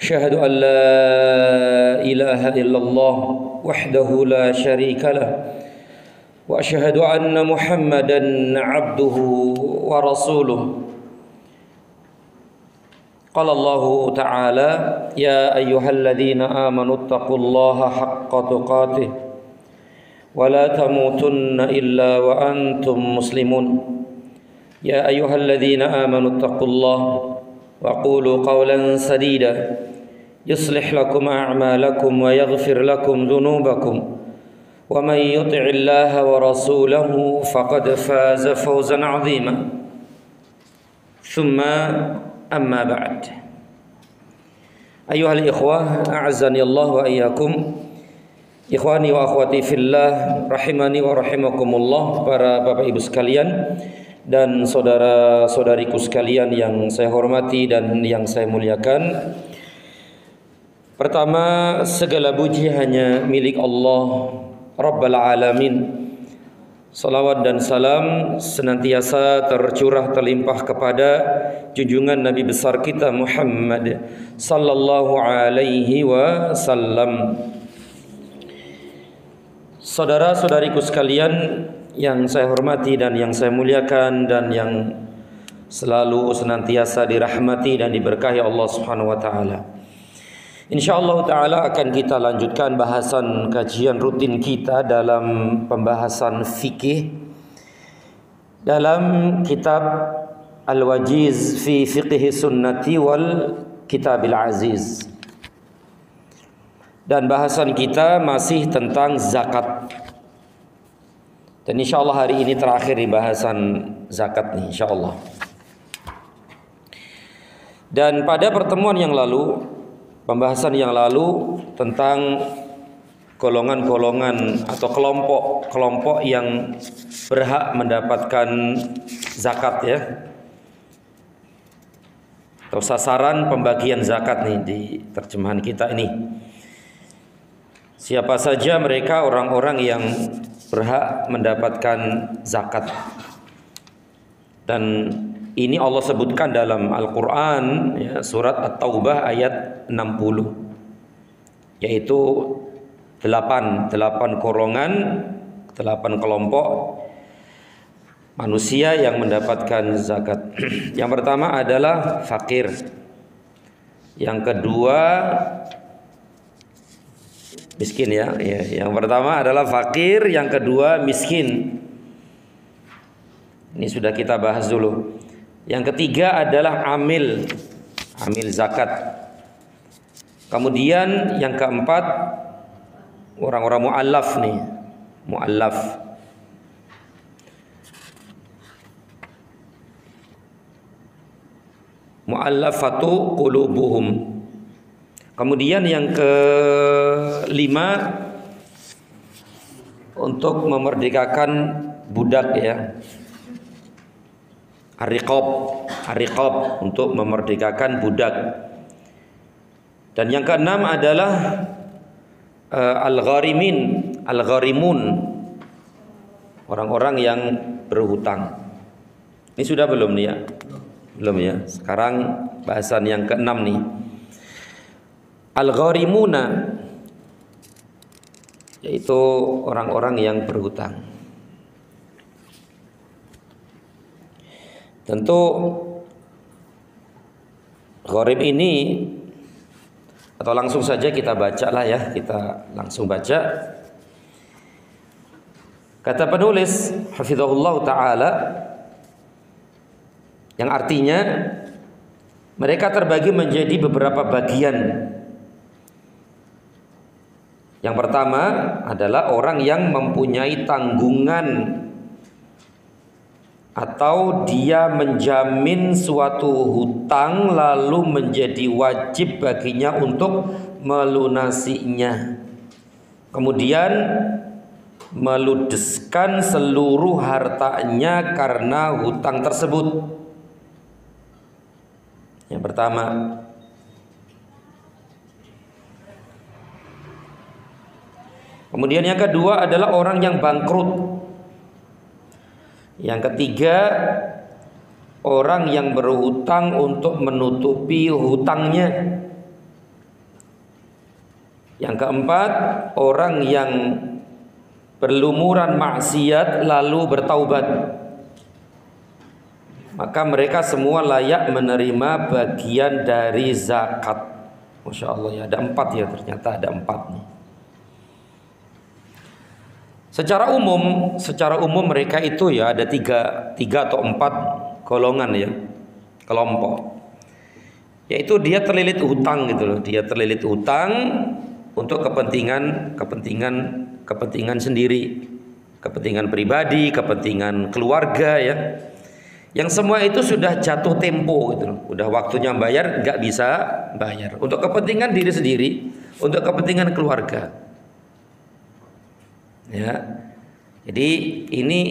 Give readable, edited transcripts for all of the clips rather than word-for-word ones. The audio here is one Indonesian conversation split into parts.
أشهد أن لا إله إلا الله وحده لا شريك له وأشهد أن محمدا عبده ورسوله قال الله تعالى يا أيها الذين آمنوا اتقوا الله حق تقاته ولا تموتن إلا وأنتم مسلمون يا أيها الذين آمنوا اتقوا الله وقولوا قولا سديدا يصلح لكم أعمالكم ويغفر لكم ذنوبكم ومن يطع الله ورسوله فقد فاز فوزا عظيما ثم أما بعد أيها الإخوة أعزني الله وإياكم Ikhwani wa akhwati fillah rahimani wa rahimakumullah, para bapak ibu sekalian dan saudara-saudariku sekalian yang saya hormati dan yang saya muliakan. Pertama, segala puji hanya milik Allah Rabbal Alamin. Salawat dan salam senantiasa tercurah terlimpah kepada junjungan Nabi besar kita Muhammad sallallahu alaihi wasallam. Saudara-saudariku sekalian yang saya hormati dan yang saya muliakan dan yang selalu senantiasa dirahmati dan diberkahi Allah Subhanahu wa taala. Insyaallah taala akan kita lanjutkan bahasan kajian rutin kita dalam pembahasan fikih dalam kitab Al-Wajiz fi Fiqhi Sunnati wal Kitabil Aziz. Dan bahasan kita masih tentang zakat. Dan insyaallah hari ini terakhir di bahasan zakat nih insyaallah. Dan pada pertemuan yang lalu, pembahasan yang lalu tentang golongan-golongan atau kelompok-kelompok yang berhak mendapatkan zakat ya. Atau sasaran pembagian zakat nih di terjemahan kita ini. Siapa saja mereka orang-orang yang berhak mendapatkan zakat. Dan ini Allah sebutkan dalam Al-Quran ya, surat At-Taubah ayat 60. Yaitu 8 golongan, 8 kelompok manusia yang mendapatkan zakat. Yang pertama adalah fakir. Yang kedua miskin ya. Yang pertama adalah fakir, yang kedua miskin. Ini sudah kita bahas dulu. Yang ketiga adalah amil zakat. Kemudian yang keempat orang-orang mu'allaf nih, mu'allafatu qulubuhum. Kemudian yang kelima untuk memerdekakan budak ya. Ar-riqab untuk memerdekakan budak. Dan yang keenam adalah al-gharimun, orang-orang yang berhutang. Ini sudah belum nih ya? Belum ya. Sekarang bahasan yang keenam nih. Al-gharimuna, yaitu orang-orang yang berhutang. Tentu gharib ini, atau langsung saja kita baca lah ya, kita langsung baca. Kata penulis hafizahullah ta'ala, yang artinya mereka terbagi menjadi beberapa bagian. Yang pertama adalah orang yang mempunyai tanggungan atau dia menjamin suatu hutang lalu menjadi wajib baginya untuk melunasinya. Kemudian meludeskan seluruh hartanya karena hutang tersebut. Yang pertama. Kemudian yang kedua adalah orang yang bangkrut. Yang ketiga, orang yang berhutang untuk menutupi hutangnya. Yang keempat, orang yang berlumuran maksiat lalu bertaubat, maka mereka semua layak menerima bagian dari zakat. Masya Allah ya, ada 4 ya, ternyata ada 4 nih. Secara umum mereka itu ya ada tiga atau 4 golongan ya, kelompok. Yaitu dia terlilit hutang gitu loh, dia terlilit hutang untuk kepentingan sendiri, kepentingan pribadi, kepentingan keluarga ya. Yang semua itu sudah jatuh tempo gitu loh. Udah waktunya bayar nggak bisa bayar. Untuk kepentingan diri sendiri, untuk kepentingan keluarga. Ya. Jadi ini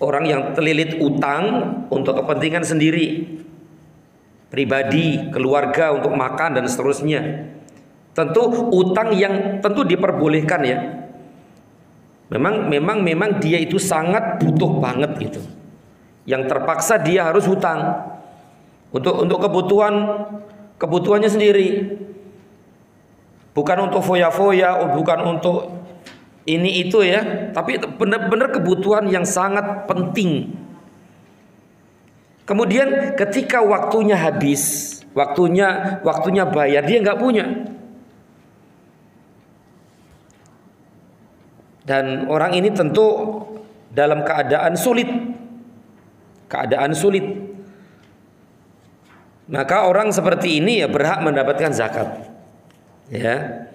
orang yang terlilit utang untuk kepentingan sendiri, pribadi, keluarga, untuk makan dan seterusnya. Tentu utang yang tentu diperbolehkan ya. Memang dia itu sangat butuh banget gitu. Yang terpaksa dia harus hutang untuk kebutuhannya sendiri, bukan untuk foya-foya, bukan untuk ini itu ya, tapi benar-benar kebutuhan yang sangat penting. Kemudian ketika waktunya habis, waktunya bayar, dia nggak punya. Dan orang ini tentu dalam keadaan sulit. Maka orang seperti ini ya berhak mendapatkan zakat. Ya.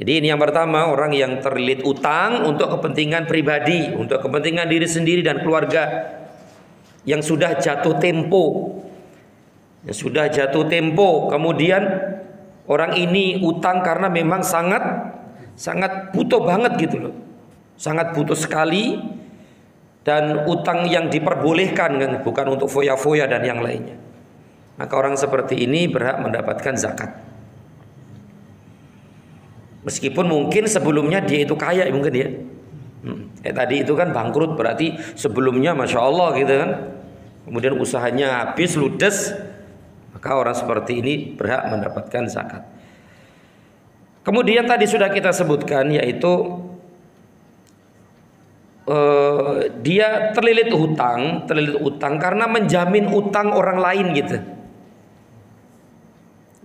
Jadi ini yang pertama, orang yang terlilit utang untuk kepentingan pribadi, untuk kepentingan diri sendiri dan keluarga, yang sudah jatuh tempo. Kemudian orang ini utang karena memang sangat butuh banget gitu loh. Sangat butuh sekali. Dan utang yang diperbolehkan kan, bukan untuk foya-foya dan yang lainnya. Maka orang seperti ini berhak mendapatkan zakat. Meskipun mungkin sebelumnya dia itu kaya mungkin ya. Tadi itu kan bangkrut, berarti sebelumnya Masya Allah gitu kan. Kemudian usahanya habis, ludes. Maka orang seperti ini berhak mendapatkan zakat. Kemudian tadi sudah kita sebutkan, yaitu dia terlilit utang karena menjamin utang orang lain gitu.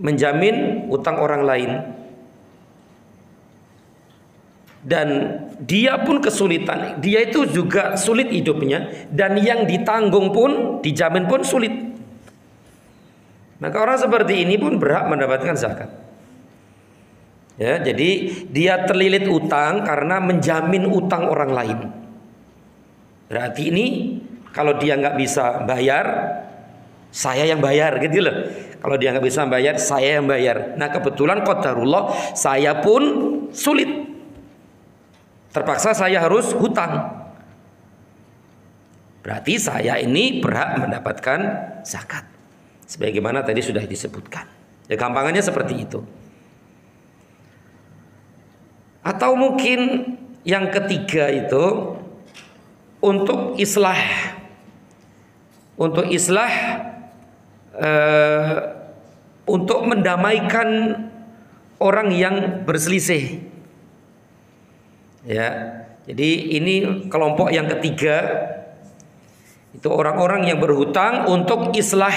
Menjamin utang orang lain. Dan dia pun kesulitan, dia itu juga sulit hidupnya, dan yang ditanggung pun, dijamin pun sulit. Maka orang seperti ini pun berhak mendapatkan zakat. Ya, jadi dia terlilit utang karena menjamin utang orang lain. Berarti ini kalau dia nggak bisa bayar, saya yang bayar gitu loh. Kalau dia nggak bisa bayar, saya yang bayar. Nah kebetulan qadarullah saya pun sulit, terpaksa saya harus hutang. Berarti saya ini berhak mendapatkan zakat. Sebagaimana tadi sudah disebutkan. Ya gampangannya seperti itu. Atau mungkin yang ketiga itu untuk islah, untuk mendamaikan orang yang berselisih. Ya, jadi ini kelompok yang ketiga, itu orang-orang yang berhutang untuk islah,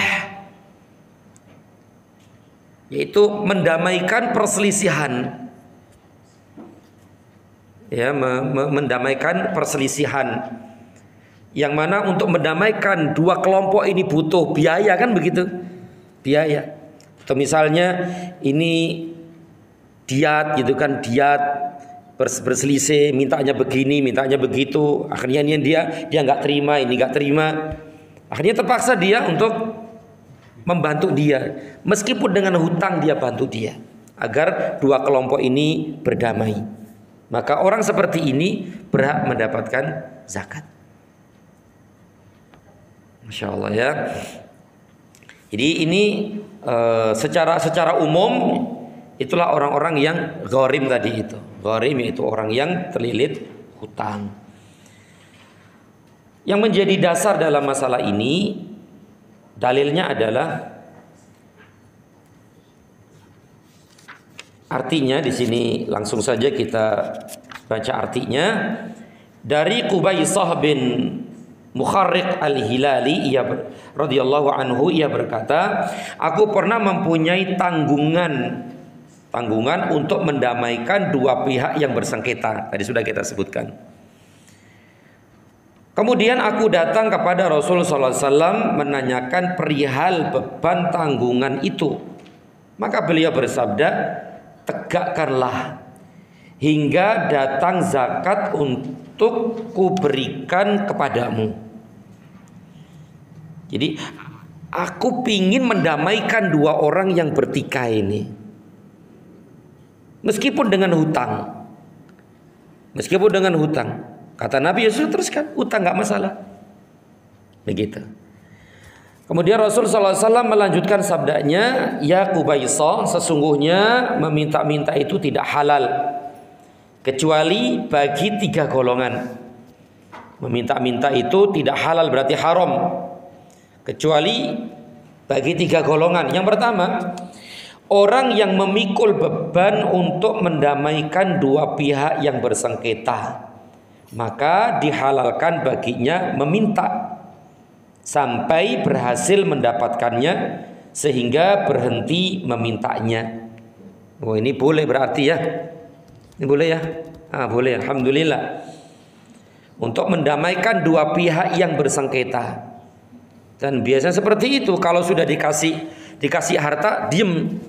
yaitu mendamaikan perselisihan. Ya, mendamaikan perselisihan. Yang mana untuk mendamaikan dua kelompok ini butuh biaya kan begitu? Biaya. Atau misalnya ini diat gitu kan, diat berselisih, mintanya begini, mintanya begitu. Akhirnya ini dia nggak terima, ini nggak terima. Akhirnya terpaksa dia untuk membantu dia. Meskipun dengan hutang dia bantu dia agar dua kelompok ini berdamai. Maka orang seperti ini berhak mendapatkan zakat. Masya Allah ya. Jadi ini secara umum itulah orang-orang yang gharim tadi itu. Gharim yaitu orang yang terlilit hutang. Yang menjadi dasar dalam masalah ini dalilnya adalah Artinya di sini langsung saja kita baca artinya. Dari Qubaisah bin Mukharriq al-Hilali radhiyallahu anhu, ia berkata, aku pernah mempunyai tanggungan untuk mendamaikan dua pihak yang bersengketa. Tadi sudah kita sebutkan. Kemudian aku datang kepada Rasul sallallahu alaihi wasallam menanyakan perihal beban tanggungan itu. Maka beliau bersabda, tegakkanlah hingga datang zakat untuk kuberikan kepadamu. Jadi aku pingin mendamaikan dua orang yang bertikai ini, meskipun dengan hutang. Kata Nabi, Yesus teruskan, hutang nggak masalah. Begitu. Kemudian Rasul sallallahu alaihi wasallam melanjutkan sabdanya, ya Qubaisah, sesungguhnya meminta-minta itu tidak halal kecuali bagi tiga golongan. Meminta-minta itu tidak halal berarti haram kecuali bagi tiga golongan. Yang pertama, orang yang memikul beban untuk mendamaikan dua pihak yang bersengketa, maka dihalalkan baginya meminta sampai berhasil mendapatkannya sehingga berhenti memintanya. Oh, ini boleh berarti ya. Ini boleh ya? Boleh, alhamdulillah. Untuk mendamaikan dua pihak yang bersengketa. Dan biasanya seperti itu, kalau sudah dikasih harta, diem.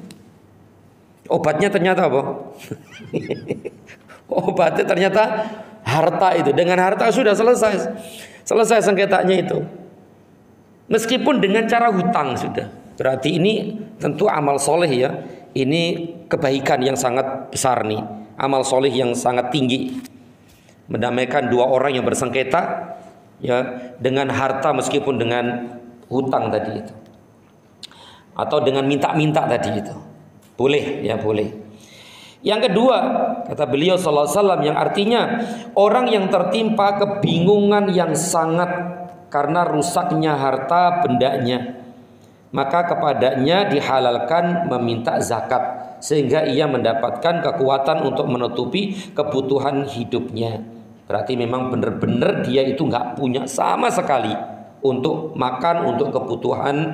Obatnya ternyata apa? Obatnya ternyata harta itu. Dengan harta sudah selesai sengketanya itu. Meskipun dengan cara hutang sudah. Berarti ini tentu amal soleh ya. Ini kebaikan yang sangat besar nih. Amal soleh yang sangat tinggi. Mendamaikan dua orang yang bersengketa ya, dengan harta meskipun dengan hutang tadi itu. Atau dengan minta-minta tadi itu. Boleh ya, boleh. Yang kedua, kata beliau sallallahu alaihi wasallam, yang artinya orang yang tertimpa kebingungan yang sangat karena rusaknya harta bendanya, maka kepadanya dihalalkan meminta zakat sehingga ia mendapatkan kekuatan untuk menutupi kebutuhan hidupnya. Berarti memang benar-benar dia itu nggak punya sama sekali untuk makan, untuk kebutuhan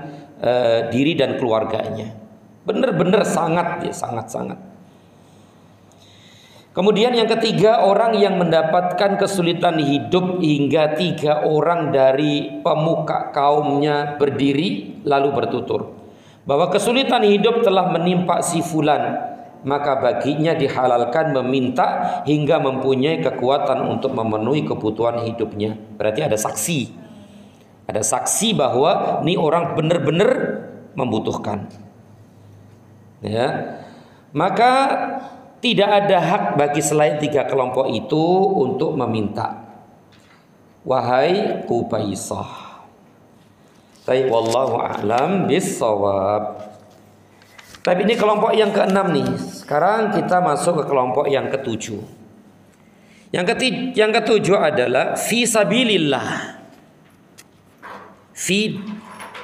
diri dan keluarganya. Benar-benar sangat ya, sangat-sangat. Kemudian yang ketiga, orang yang mendapatkan kesulitan hidup hingga 3 orang dari pemuka kaumnya berdiri lalu bertutur bahwa kesulitan hidup telah menimpa si fulan, maka baginya dihalalkan meminta hingga mempunyai kekuatan untuk memenuhi kebutuhan hidupnya. Berarti ada saksi. Ada saksi bahwa ini orang benar-benar membutuhkan. Ya. Maka tidak ada hak bagi selain 3 kelompok itu untuk meminta. Wahai Qubaisah. Baik, wallahu a'lam bissawab. Tapi ini kelompok yang ke-6 nih. Sekarang kita masuk ke kelompok yang ke-7. Yang ke-7 adalah fi sabilillah. Fi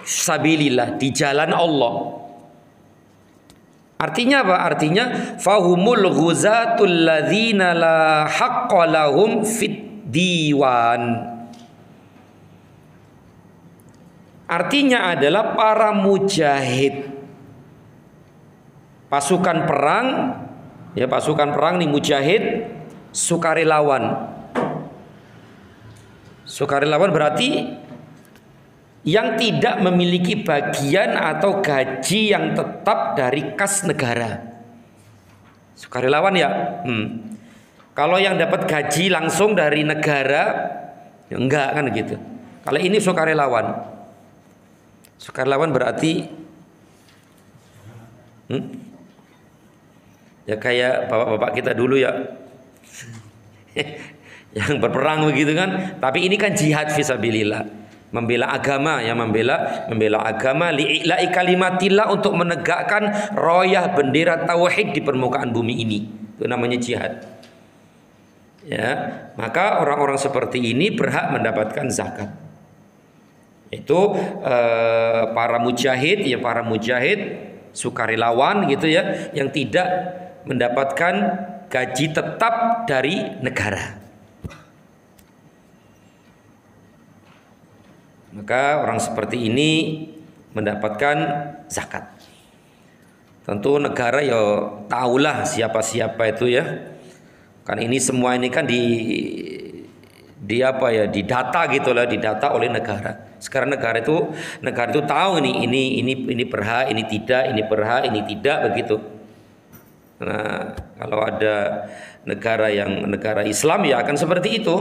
sabilillah, di jalan Allah. Artinya apa? Artinya fahumul ghuzatul ladzina la haqqa lahum fid diwan. Artinya adalah para mujahid, pasukan perang, ya pasukan perang nih, mujahid, sukarelawan. Sukarelawan berarti yang tidak memiliki bagian atau gaji yang tetap dari kas negara. Sukarelawan ya. Kalau yang dapat gaji langsung dari negara, ya enggak kan gitu. Kalau ini sukarelawan. Sukarelawan berarti ya kayak bapak-bapak kita dulu ya. Yang berperang begitu kan. Tapi ini kan jihad fisabilillah. Membela agama ya, membela agama, li'ila'i kalimatillah, untuk menegakkan royah bendera tauhid di permukaan bumi ini. Itu namanya jihad. Ya, maka orang-orang seperti ini berhak mendapatkan zakat. Itu para mujahid ya, para mujahid sukarelawan gitu ya, yang tidak mendapatkan gaji tetap dari negara. Maka orang seperti ini mendapatkan zakat. Tentu negara ya tahulah siapa-siapa itu ya. Kan ini semua ini kan di apa ya, didata gitulah, didata oleh negara. Sekarang negara itu tahu ini berhak, ini tidak, ini berhak, ini tidak, begitu. Nah, kalau ada negara Islam ya akan seperti itu.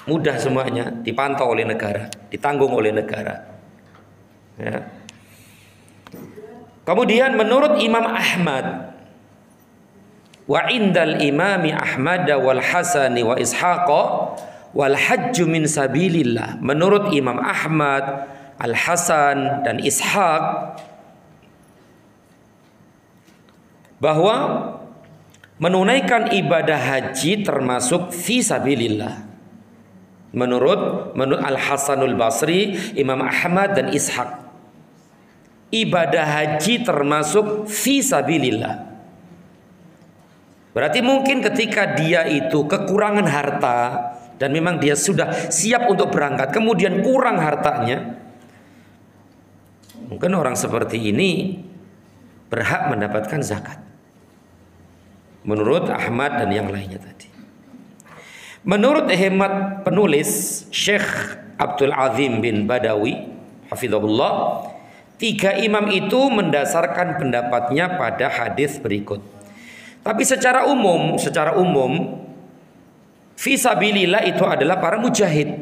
Mudah semuanya, dipantau oleh negara, ditanggung oleh negara. Ya. Kemudian menurut Imam Ahmad, wa indal imami Ahmad wal Hasani wa Ishaqa wal hajju min sabilillah. Menurut Imam Ahmad, Al Hasan dan Ishaq bahwa menunaikan ibadah haji termasuk fi sabilillah. Menurut Al Hasanul Basri, Imam Ahmad dan Ishaq, ibadah haji termasuk fi sabilillah. Berarti mungkin ketika dia itu kekurangan harta dan memang dia sudah siap untuk berangkat, kemudian kurang hartanya, mungkin orang seperti ini berhak mendapatkan zakat. Menurut Ahmad dan yang lainnya tadi. Menurut hemat penulis Syekh Abdul Azim bin Badawi hafizahullah, 3 imam itu mendasarkan pendapatnya pada hadis berikut. Tapi secara umum fi sabilillah itu adalah para mujahid.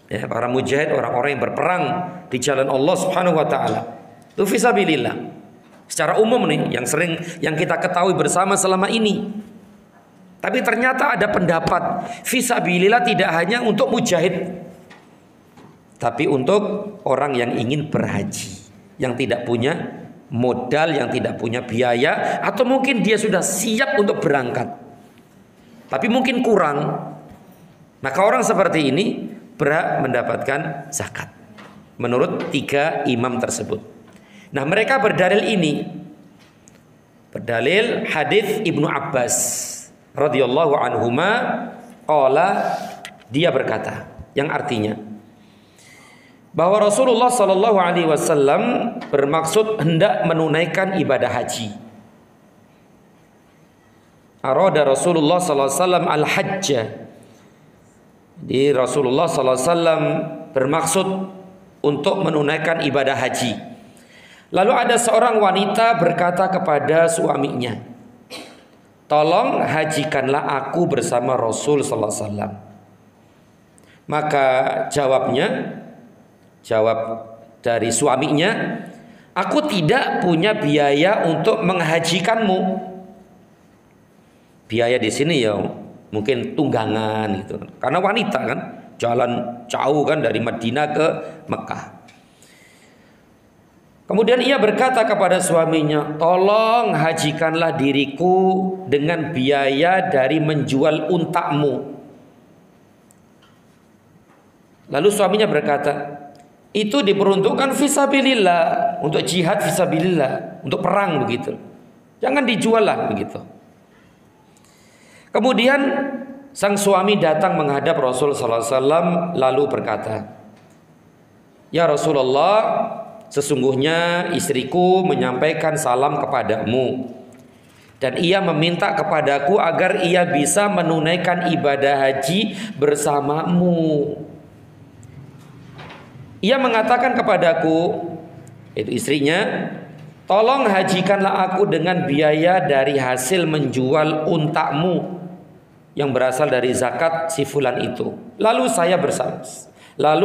Ya, para mujahid, orang-orang yang berperang di jalan Allah Subhanahu wa taala. Itu fi sabilillah. Secara umum nih yang kita ketahui bersama selama ini. Tapi ternyata ada pendapat fi sabilillah tidak hanya untuk mujahid, tapi untuk orang yang ingin berhaji, yang tidak punya modal, yang tidak punya biaya, atau mungkin dia sudah siap untuk berangkat tapi mungkin kurang. Maka orang seperti ini berhak mendapatkan zakat menurut 3 imam tersebut. Nah, mereka berdalil hadis Ibnu Abbas radhiyallahu anhuma, qala, dia berkata, yang artinya bahwa Rasulullah sallallahu alaihi wasallam bermaksud hendak menunaikan ibadah haji. Arada Rasulullah sallallahu alaihi wasallam al-hajja. Di Rasulullah sallallahu alaihi wasallam bermaksud untuk menunaikan ibadah haji. Lalu ada seorang wanita berkata kepada suaminya, "Tolong hajikanlah aku bersama Rasul sallallahu alaihi wasallam." Maka jawab dari suaminya, "Aku tidak punya biaya untuk menghajikanmu." Biaya di sini ya mungkin tunggangan gitu. Karena wanita kan, jalan jauh kan dari Madinah ke Mekah. Kemudian ia berkata kepada suaminya, "Tolong hajikanlah diriku dengan biaya dari menjual untamu." Lalu suaminya berkata, "Itu diperuntukkan fisabilillah, untuk jihad fisabilillah, untuk perang begitu. Jangan dijual lah begitu." Kemudian sang suami datang menghadap Rasul sallallahu alaihi wasallam lalu berkata, "Ya Rasulullah, sesungguhnya istriku menyampaikan salam kepadamu dan ia meminta kepadaku agar ia bisa menunaikan ibadah haji bersamamu. Ia mengatakan kepadaku," itu istrinya, "tolong hajikanlah aku dengan biaya dari hasil menjual untamu yang berasal dari zakat si fulan itu." Lalu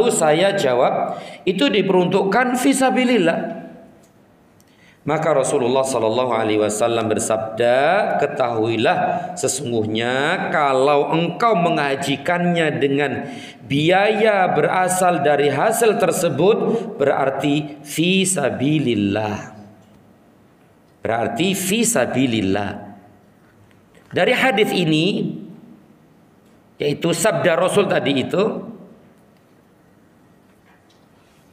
saya jawab, "Itu diperuntukkan fisabilillah." Maka Rasulullah sallallahu alaihi wasallam bersabda, "Ketahuilah sesungguhnya kalau engkau menghajikannya dengan biaya berasal dari hasil tersebut berarti fisabilillah." Berarti fisabilillah. Dari hadis ini, yaitu sabda Rasul tadi itu,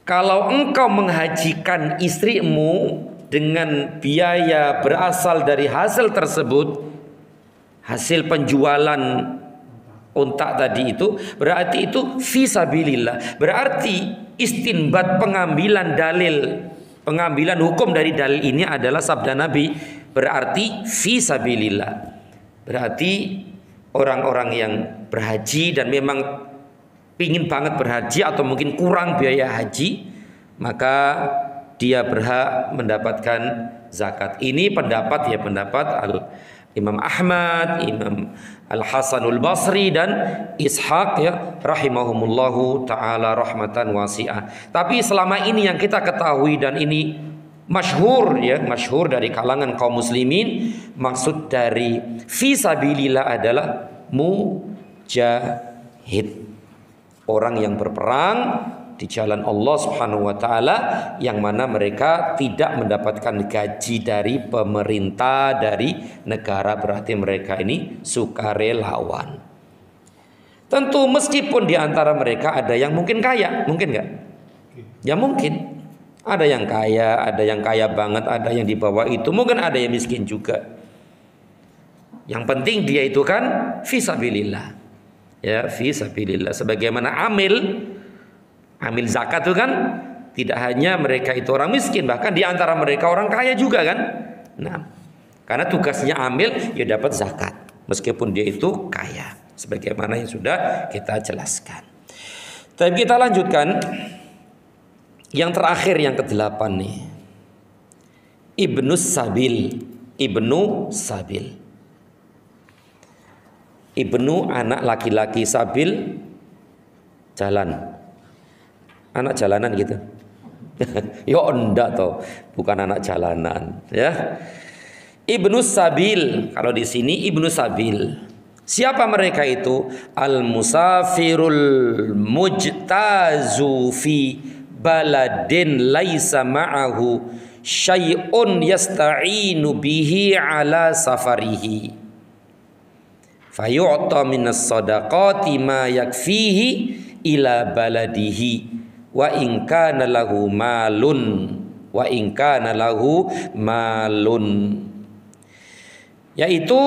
kalau engkau menghajikan istrimu dengan biaya berasal dari hasil tersebut, hasil penjualan unta tadi itu, berarti itu fisabilillah. Berarti istinbat pengambilan dalil, pengambilan hukum dari dalil ini adalah sabda Nabi, berarti fisabilillah. Berarti orang-orang yang berhaji dan memang pingin banget berhaji atau mungkin kurang biaya haji, maka dia berhak mendapatkan zakat. Ini pendapat Imam Ahmad, Imam Al-Hasanul Basri dan Ishaq ya rahimahumullahu taala rahmatan wasi'ah. Tapi selama ini yang kita ketahui dan ini masyhur dari kalangan kaum muslimin, maksud dari fisabilillah adalah mujahid, orang yang berperang di jalan Allah Subhanahu wa taala, yang mana mereka tidak mendapatkan gaji dari pemerintah, dari negara, berarti mereka ini sukarelawan. Tentu meskipun di antara mereka ada yang mungkin kaya, mungkin enggak? Ya mungkin. Ada yang kaya banget, ada yang di bawah itu, mungkin ada yang miskin juga. Yang penting dia itu kan fisabilillah. Ya, fisabilillah. Sebagaimana amil zakat itu kan tidak hanya mereka itu orang miskin, bahkan di antara mereka orang kaya juga kan. Nah, karena tugasnya amil ya dapat zakat meskipun dia itu kaya, sebagaimana yang sudah kita jelaskan. Tapi kita lanjutkan yang terakhir, yang ke-8 nih. Ibnu Sabil. Ibnu anak laki-laki, sabil jalan. Anak jalanan gitu. Ya enggak toh, bukan anak jalanan ya. Ibnu Sabil, kalau di sini Ibnu Sabil. Siapa mereka itu? Al-musafirul mujtazu fi baladin laisa ma'ahu syai'un yasta'inu bihi ala safarihi fayu'ta minas sadaqati ma yakfihi ila baladihi wa in kana lahu malun, yaitu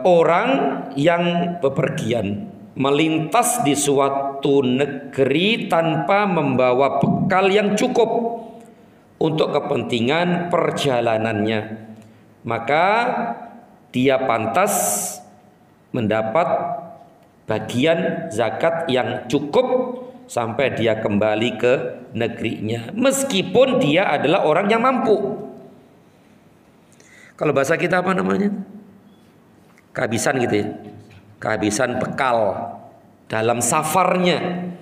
orang yang bepergian melintas di suatu negeri tanpa membawa bekal yang cukup untuk kepentingan perjalanannya, maka dia pantas mendapat bagian zakat yang cukup sampai dia kembali ke negerinya, meskipun dia adalah orang yang mampu. Kalau bahasa kita apa namanya? Kehabisan gitu ya. Kehabisan bekal dalam safarnya,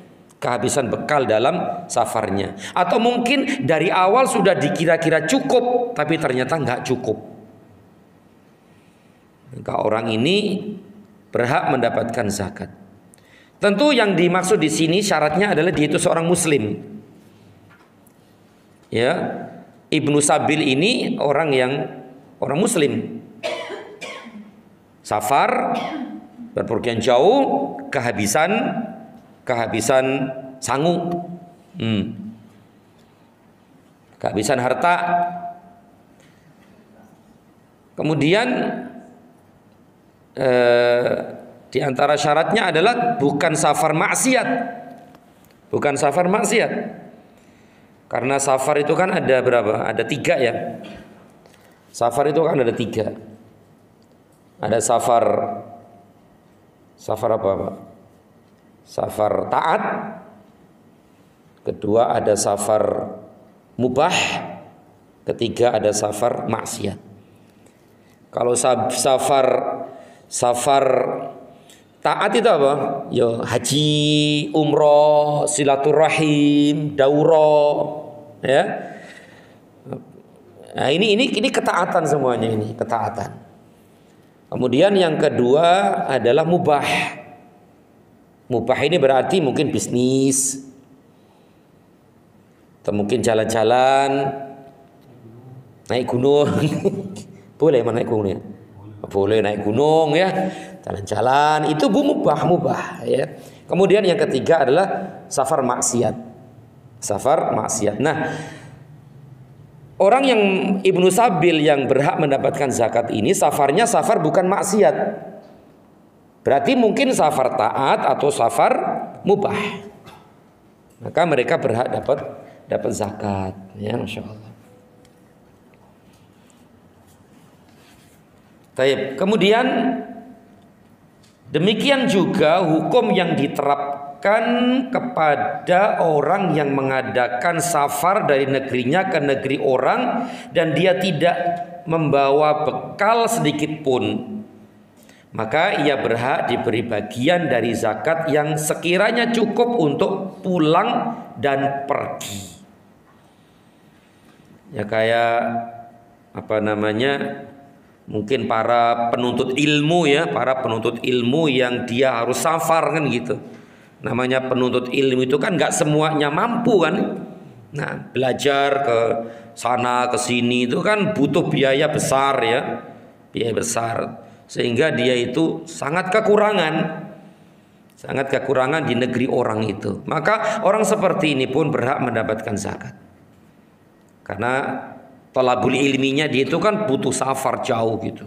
atau mungkin dari awal sudah dikira-kira cukup tapi ternyata nggak cukup, maka orang ini berhak mendapatkan zakat. Tentu yang dimaksud di sini syaratnya adalah dia itu seorang muslim. Ya, Ibnu Sabil ini orang muslim. Safar, berpergian jauh, kehabisan sangu, kehabisan harta. Kemudian di antara syaratnya adalah bukan safar maksiat. Karena safar itu kan ada berapa? Ada 3 ya. Safar itu kan ada 3. Ada safar apa? Safar taat. Kedua ada safar mubah. Ketiga ada safar maksiat. Kalau safar taat itu apa? Ya haji, umroh, silaturahim, daurah, ya. Nah, ini ketaatan semuanya, ini ketaatan. Kemudian yang kedua adalah mubah. Mubah ini berarti mungkin bisnis, atau mungkin jalan-jalan, naik gunung. Boleh naik gunung ya? Boleh naik gunung ya, jalan-jalan, itu mubah ya. Kemudian yang ketiga adalah safar maksiat. Nah, Orang yang Ibnu Sabil yang berhak mendapatkan zakat ini safarnya safar bukan maksiat. Berarti mungkin safar taat atau safar mubah. Maka mereka berhak dapat zakat, ya, Masya Allah. Baik, kemudian demikian juga hukum yang diterapkan kepada orang yang mengadakan safar dari negerinya ke negeri orang dan dia tidak membawa bekal sedikit pun, maka ia berhak diberi bagian dari zakat yang sekiranya cukup untuk pulang dan pergi. Ya kayak apa namanya? Mungkin para penuntut ilmu, ya, para penuntut ilmu yang dia harus safar kan gitu. Namanya penuntut ilmu itu kan nggak semuanya mampu kan. Nah, belajar ke sana ke sini itu kan butuh biaya besar, ya, biaya besar, sehingga dia itu sangat kekurangan di negeri orang itu. Maka orang seperti ini pun berhak mendapatkan zakat, karena talabul ilminya dia itu kan butuh safar jauh gitu.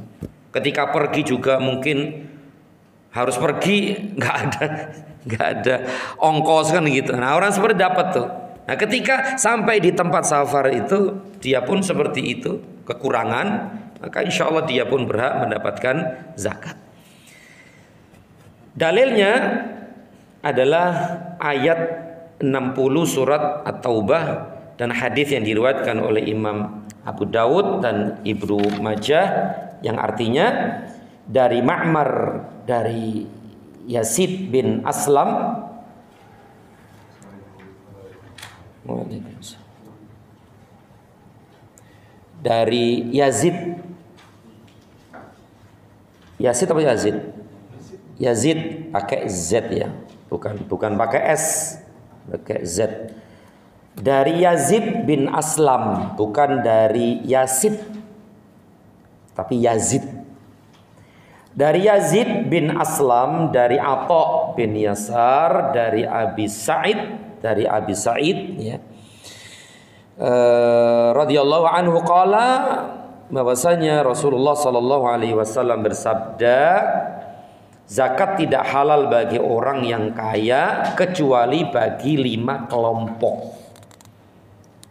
Ketika pergi juga mungkin harus pergi nggak ada ongkos kan gitu. Nah, orang seperti dapat tuh. Nah, ketika sampai di tempat safar itu dia pun seperti itu, kekurangan, maka insya Allah dia pun berhak mendapatkan zakat. Dalilnya adalah ayat 60 surat At-Taubah dan hadis yang diriwayatkan oleh Imam Abu Dawud dan Ibnu Majah yang artinya dari Ma'mar dari Yazid bin Aslam dari Yazid apa Yazid? Yazid pakai Z, ya, bukan pakai S, pakai Z. Dari Yazid bin Aslam, bukan dari Yazid, tapi Yazid. Dari Yazid bin Aslam, dari Atha bin Yasar, dari Abi Sa'id, ya, radhiyallahu anhu qala, bahwasanya Rasulullah sallallahu alaihi wasallam bersabda, zakat tidak halal bagi orang yang kaya kecuali bagi 5 kelompok.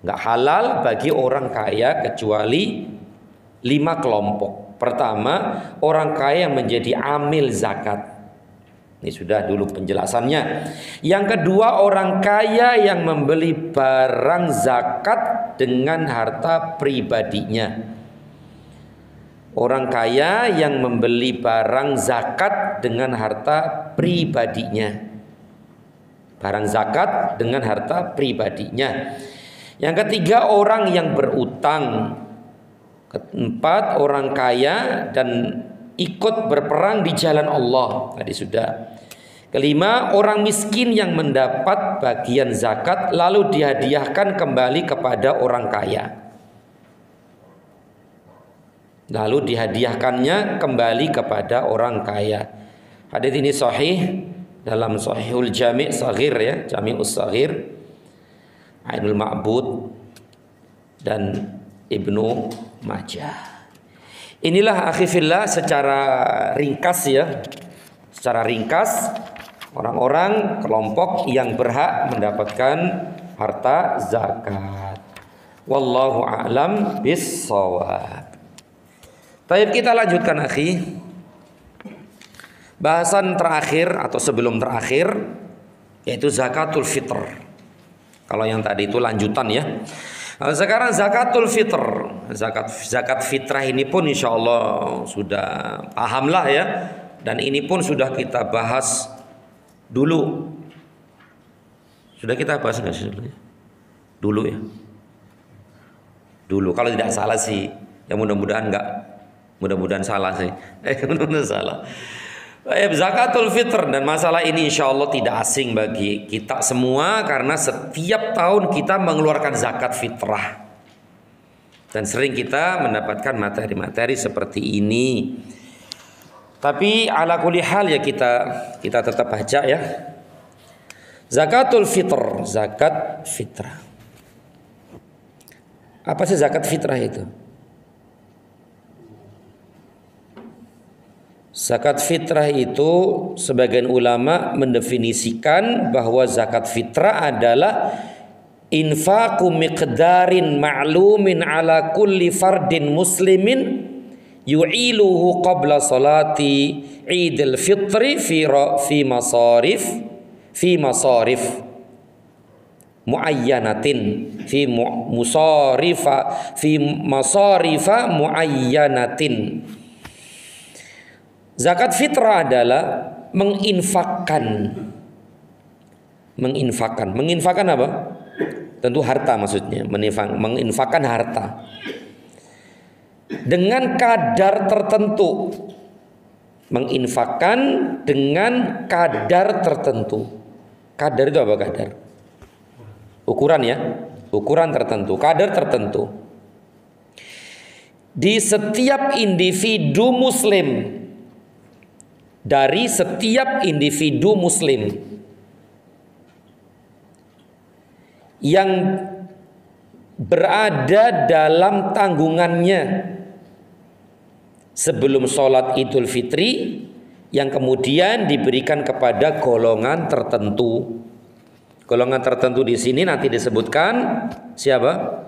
Nggak halal bagi orang kaya kecuali 5 kelompok. Pertama, orang kaya yang menjadi amil zakat. Ini sudah dulu penjelasannya. Yang kedua, orang kaya yang membeli barang zakat dengan harta pribadinya. Orang kaya yang membeli barang zakat dengan harta pribadinya. Barang zakat dengan harta pribadinya. Yang ketiga, orang yang berutang. Keempat, orang kaya dan ikut berperang di jalan Allah. Tadi sudah. Kelima, orang miskin yang mendapat bagian zakat lalu dihadiahkan kembali kepada orang kaya. Lalu dihadiahkannya kembali kepada orang kaya. Hadis ini sahih dalam Sahihul Jami' Shaghir, ya, Jami'us Shaghir, Ainul Ma'bud dan Ibnu Majah. Inilah akhifillah secara ringkas, ya, secara ringkas orang-orang kelompok yang berhak mendapatkan harta zakat. Wallahu a'lam bis-shawab. Baik, kita lanjutkan akhi. Bahasan terakhir atau sebelum terakhir yaitu zakatul fitr. Kalau yang tadi itu lanjutan, ya. Sekarang zakatul fitr. Zakat fitrah ini pun insya Allah sudah pahamlah, ya. Dan ini pun sudah kita bahas dulu. Sudah kita bahas nggak sih dulu, ya? Dulu, kalau tidak salah sih. Ya mudah-mudahan enggak. Mudah-mudahan salah sih. Mudah-mudahan salah. Zakatul fitr, dan masalah ini insya Allah tidak asing bagi kita semua karena setiap tahun kita mengeluarkan zakat fitrah dan sering kita mendapatkan materi-materi seperti ini. Tapi ala kulli hal, ya, kita tetap baca, ya. Zakatul fitr, zakat fitrah. Apa sih zakat fitrah itu? Zakat fitrah itu sebagian ulama mendefinisikan bahwa zakat fitrah adalah infaqu miqdarin ma'lumin ala kulli fardin muslimin yu'iluhu qabla salati Idul Fitri fi masarif muayyanatin fi masarifa muayyanatin. Zakat fitrah adalah menginfakkan apa? Tentu harta maksudnya, menginfakkan harta dengan kadar tertentu. Menginfakkan dengan kadar tertentu. Kadar itu apa kadar? Ukuran ya, ukuran tertentu, kadar tertentu. Di setiap individu muslim, dari setiap individu muslim yang berada dalam tanggungannya sebelum sholat Idul Fitri, yang kemudian diberikan kepada golongan tertentu. Golongan tertentu di sini nanti disebutkan siapa?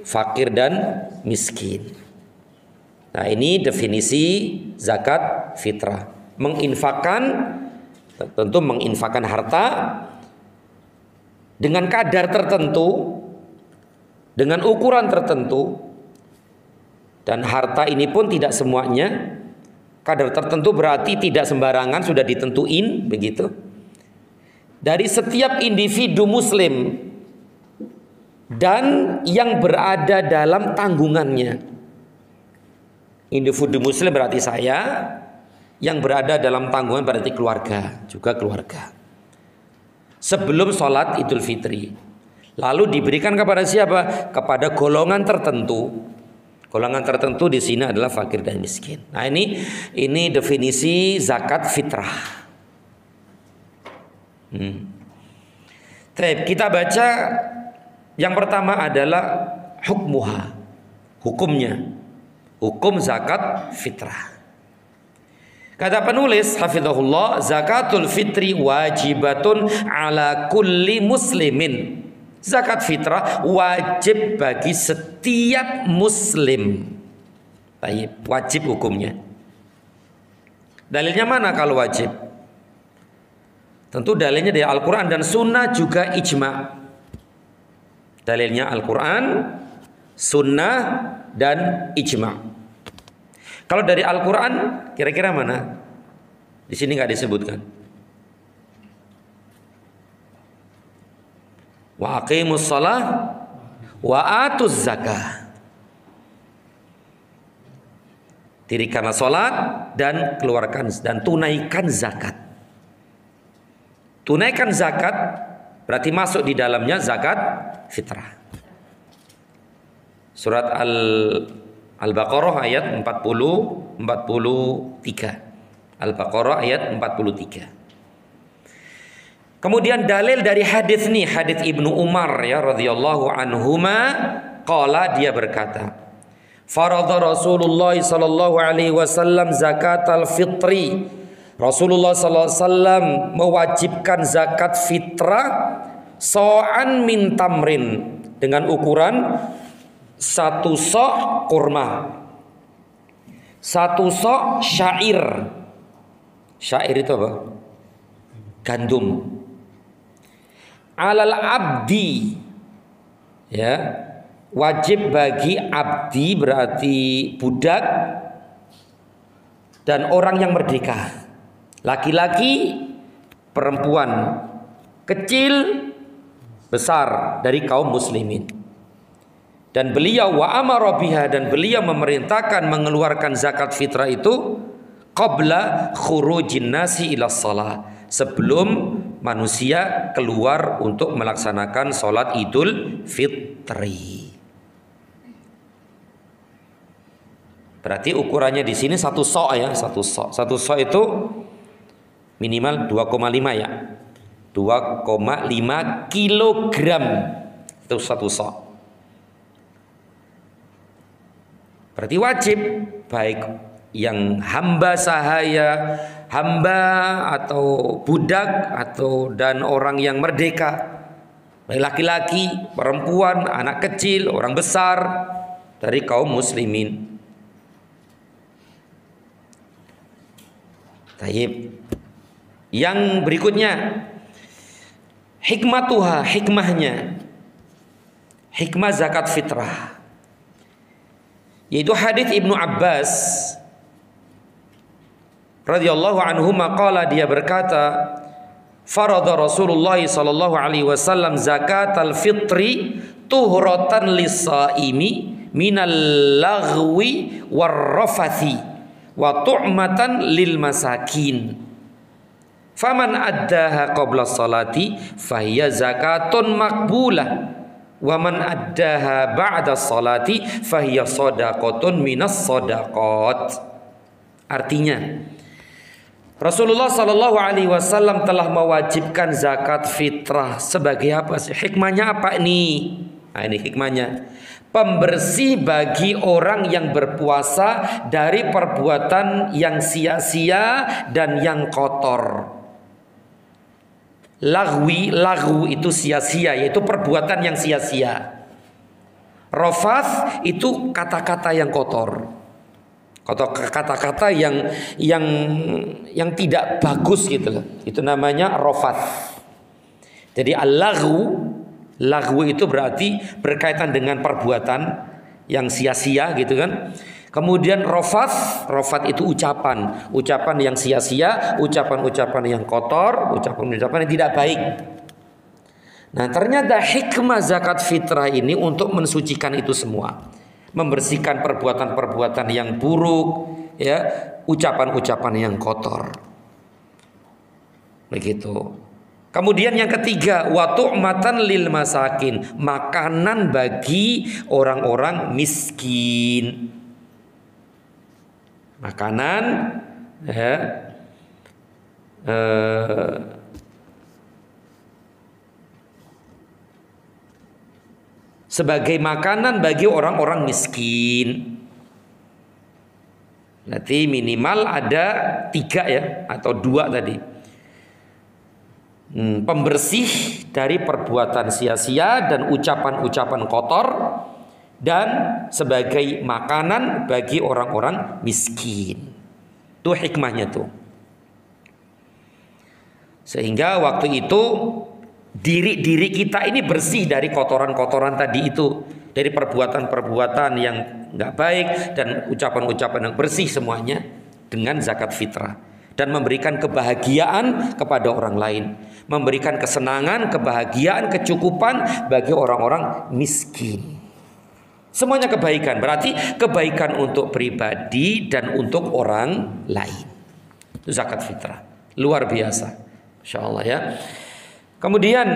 Fakir dan miskin. Nah, ini definisi zakat fitrah. Menginfakkan, tentu menginfakkan harta dengan kadar tertentu, dengan ukuran tertentu. Dan harta ini pun tidak semuanya kadar tertentu, berarti tidak sembarangan, sudah ditentuin begitu. Dari setiap individu muslim dan yang berada dalam tanggungannya. Individu muslim berarti saya, yang berada dalam tanggungan berarti keluarga, juga keluarga. Sebelum sholat Idul Fitri, lalu diberikan kepada siapa? Kepada golongan tertentu. Golongan tertentu di sini adalah fakir dan miskin. Nah, ini definisi zakat fitrah. Kita baca yang pertama adalah hukmuha, hukumnya, hukum zakat fitrah. Kata penulis hafizahullah, zakatul fitri wajibatun ala kulli muslimin. Zakat fitrah wajib bagi setiap muslim. Baik, wajib hukumnya. Dalilnya mana kalau wajib? Tentu dalilnya dari Al-Quran dan Sunnah, juga ijma. Dalilnya Al-Quran, Sunnah, dan ijma. Kalau dari Al-Quran, kira-kira mana? Di sini nggak disebutkan. Wa aqimus shalah wa atuz zakah. Dirikanlah salat dan keluarkan dan tunaikan zakat. Tunaikan zakat berarti masuk di dalamnya zakat fitrah. Surat Al-Baqarah ayat 43. Al-Baqarah ayat 43. Kemudian dalil dari hadis nih, hadis Ibnu Umar ya radhiyallahu anhuma, qala, dia berkata, faradha Rasulullah sallallahu alaihi wasallam zakatal fitri. Rasulullah sallallahu alaihi wasallam mewajibkan zakat fitrah so'an min tamrin, dengan ukuran 1 so' kurma, 1 so' syair. Syair itu apa? Gandum. Alal abdi, ya, wajib bagi abdi berarti budak dan orang yang merdeka, laki-laki, perempuan, kecil, besar dari kaum muslimin. Dan beliau wa amara biha, dan beliau memerintahkan mengeluarkan zakat fitrah itu qabla khurujin nasi ila shalah, sebelum manusia keluar untuk melaksanakan sholat Idul Fitri. Berarti ukurannya di sini 1 so' ya, 1 so'. 1 so' itu minimal 2,5 ya. 2,5 kilogram itu 1 so'. Berarti wajib, baik yang hamba sahaya, hamba atau budak atau dan orang yang merdeka, laki-laki, perempuan, anak kecil, orang besar dari kaum muslimin. Taib. Yang berikutnya, hikmahnya, hikmah zakat fitrah, yaitu hadis Ibnu Abbas radhiyallahu anhu maqala, dia berkata, farada Rasulullah sallallahu alaihi wasallam zakatal fitri tuhratan lis-shaimi minal laghwi war-rafathi wa tu'matan lil masakin. Faman addaha qabla salati fahiya zakatun maqbulah wa man addaha ba'da salati fahiya shadaqatun minas shadaqat. Artinya, Rasulullah Shallallahu Alaihi Wasallam telah mewajibkan zakat fitrah sebagai apa sih? Hikmahnya apa ini? Nah, ini hikmahnya, pembersih bagi orang yang berpuasa dari perbuatan yang sia-sia dan yang kotor. Laghu itu sia-sia, yaitu perbuatan yang sia-sia. Rofath itu kata-kata yang kotor, kata-kata yang tidak bagus gitu loh. Itu namanya rofath. Jadi laghu itu berarti berkaitan dengan perbuatan yang sia-sia gitu kan. Kemudian rofath itu ucapan yang sia-sia, ucapan yang kotor, ucapan yang tidak baik. Nah, ternyata hikmah zakat fitrah ini untuk mensucikan itu semua, membersihkan perbuatan-perbuatan yang buruk, ya, ucapan-ucapan yang kotor. Begitu. Kemudian yang ketiga, wa tu'matan lil masakin, makanan bagi orang-orang miskin. Makanan, ya, sebagai makanan bagi orang-orang miskin. Nanti minimal ada 3 ya, atau 2 tadi. Pembersih dari perbuatan sia-sia dan ucapan-ucapan kotor, dan sebagai makanan bagi orang-orang miskin. Itu hikmahnya tuh. Sehingga waktu itu diri kita ini bersih dari kotoran-kotoran tadi itu, dari perbuatan-perbuatan yang nggak baik dan ucapan-ucapan yang bersih semuanya dengan zakat fitrah, dan memberikan kebahagiaan kepada orang lain, memberikan kesenangan, kebahagiaan, kecukupan bagi orang-orang miskin. Semuanya kebaikan, berarti kebaikan untuk pribadi dan untuk orang lain. Itu zakat fitrah, luar biasa, Masya Allah ya. Kemudian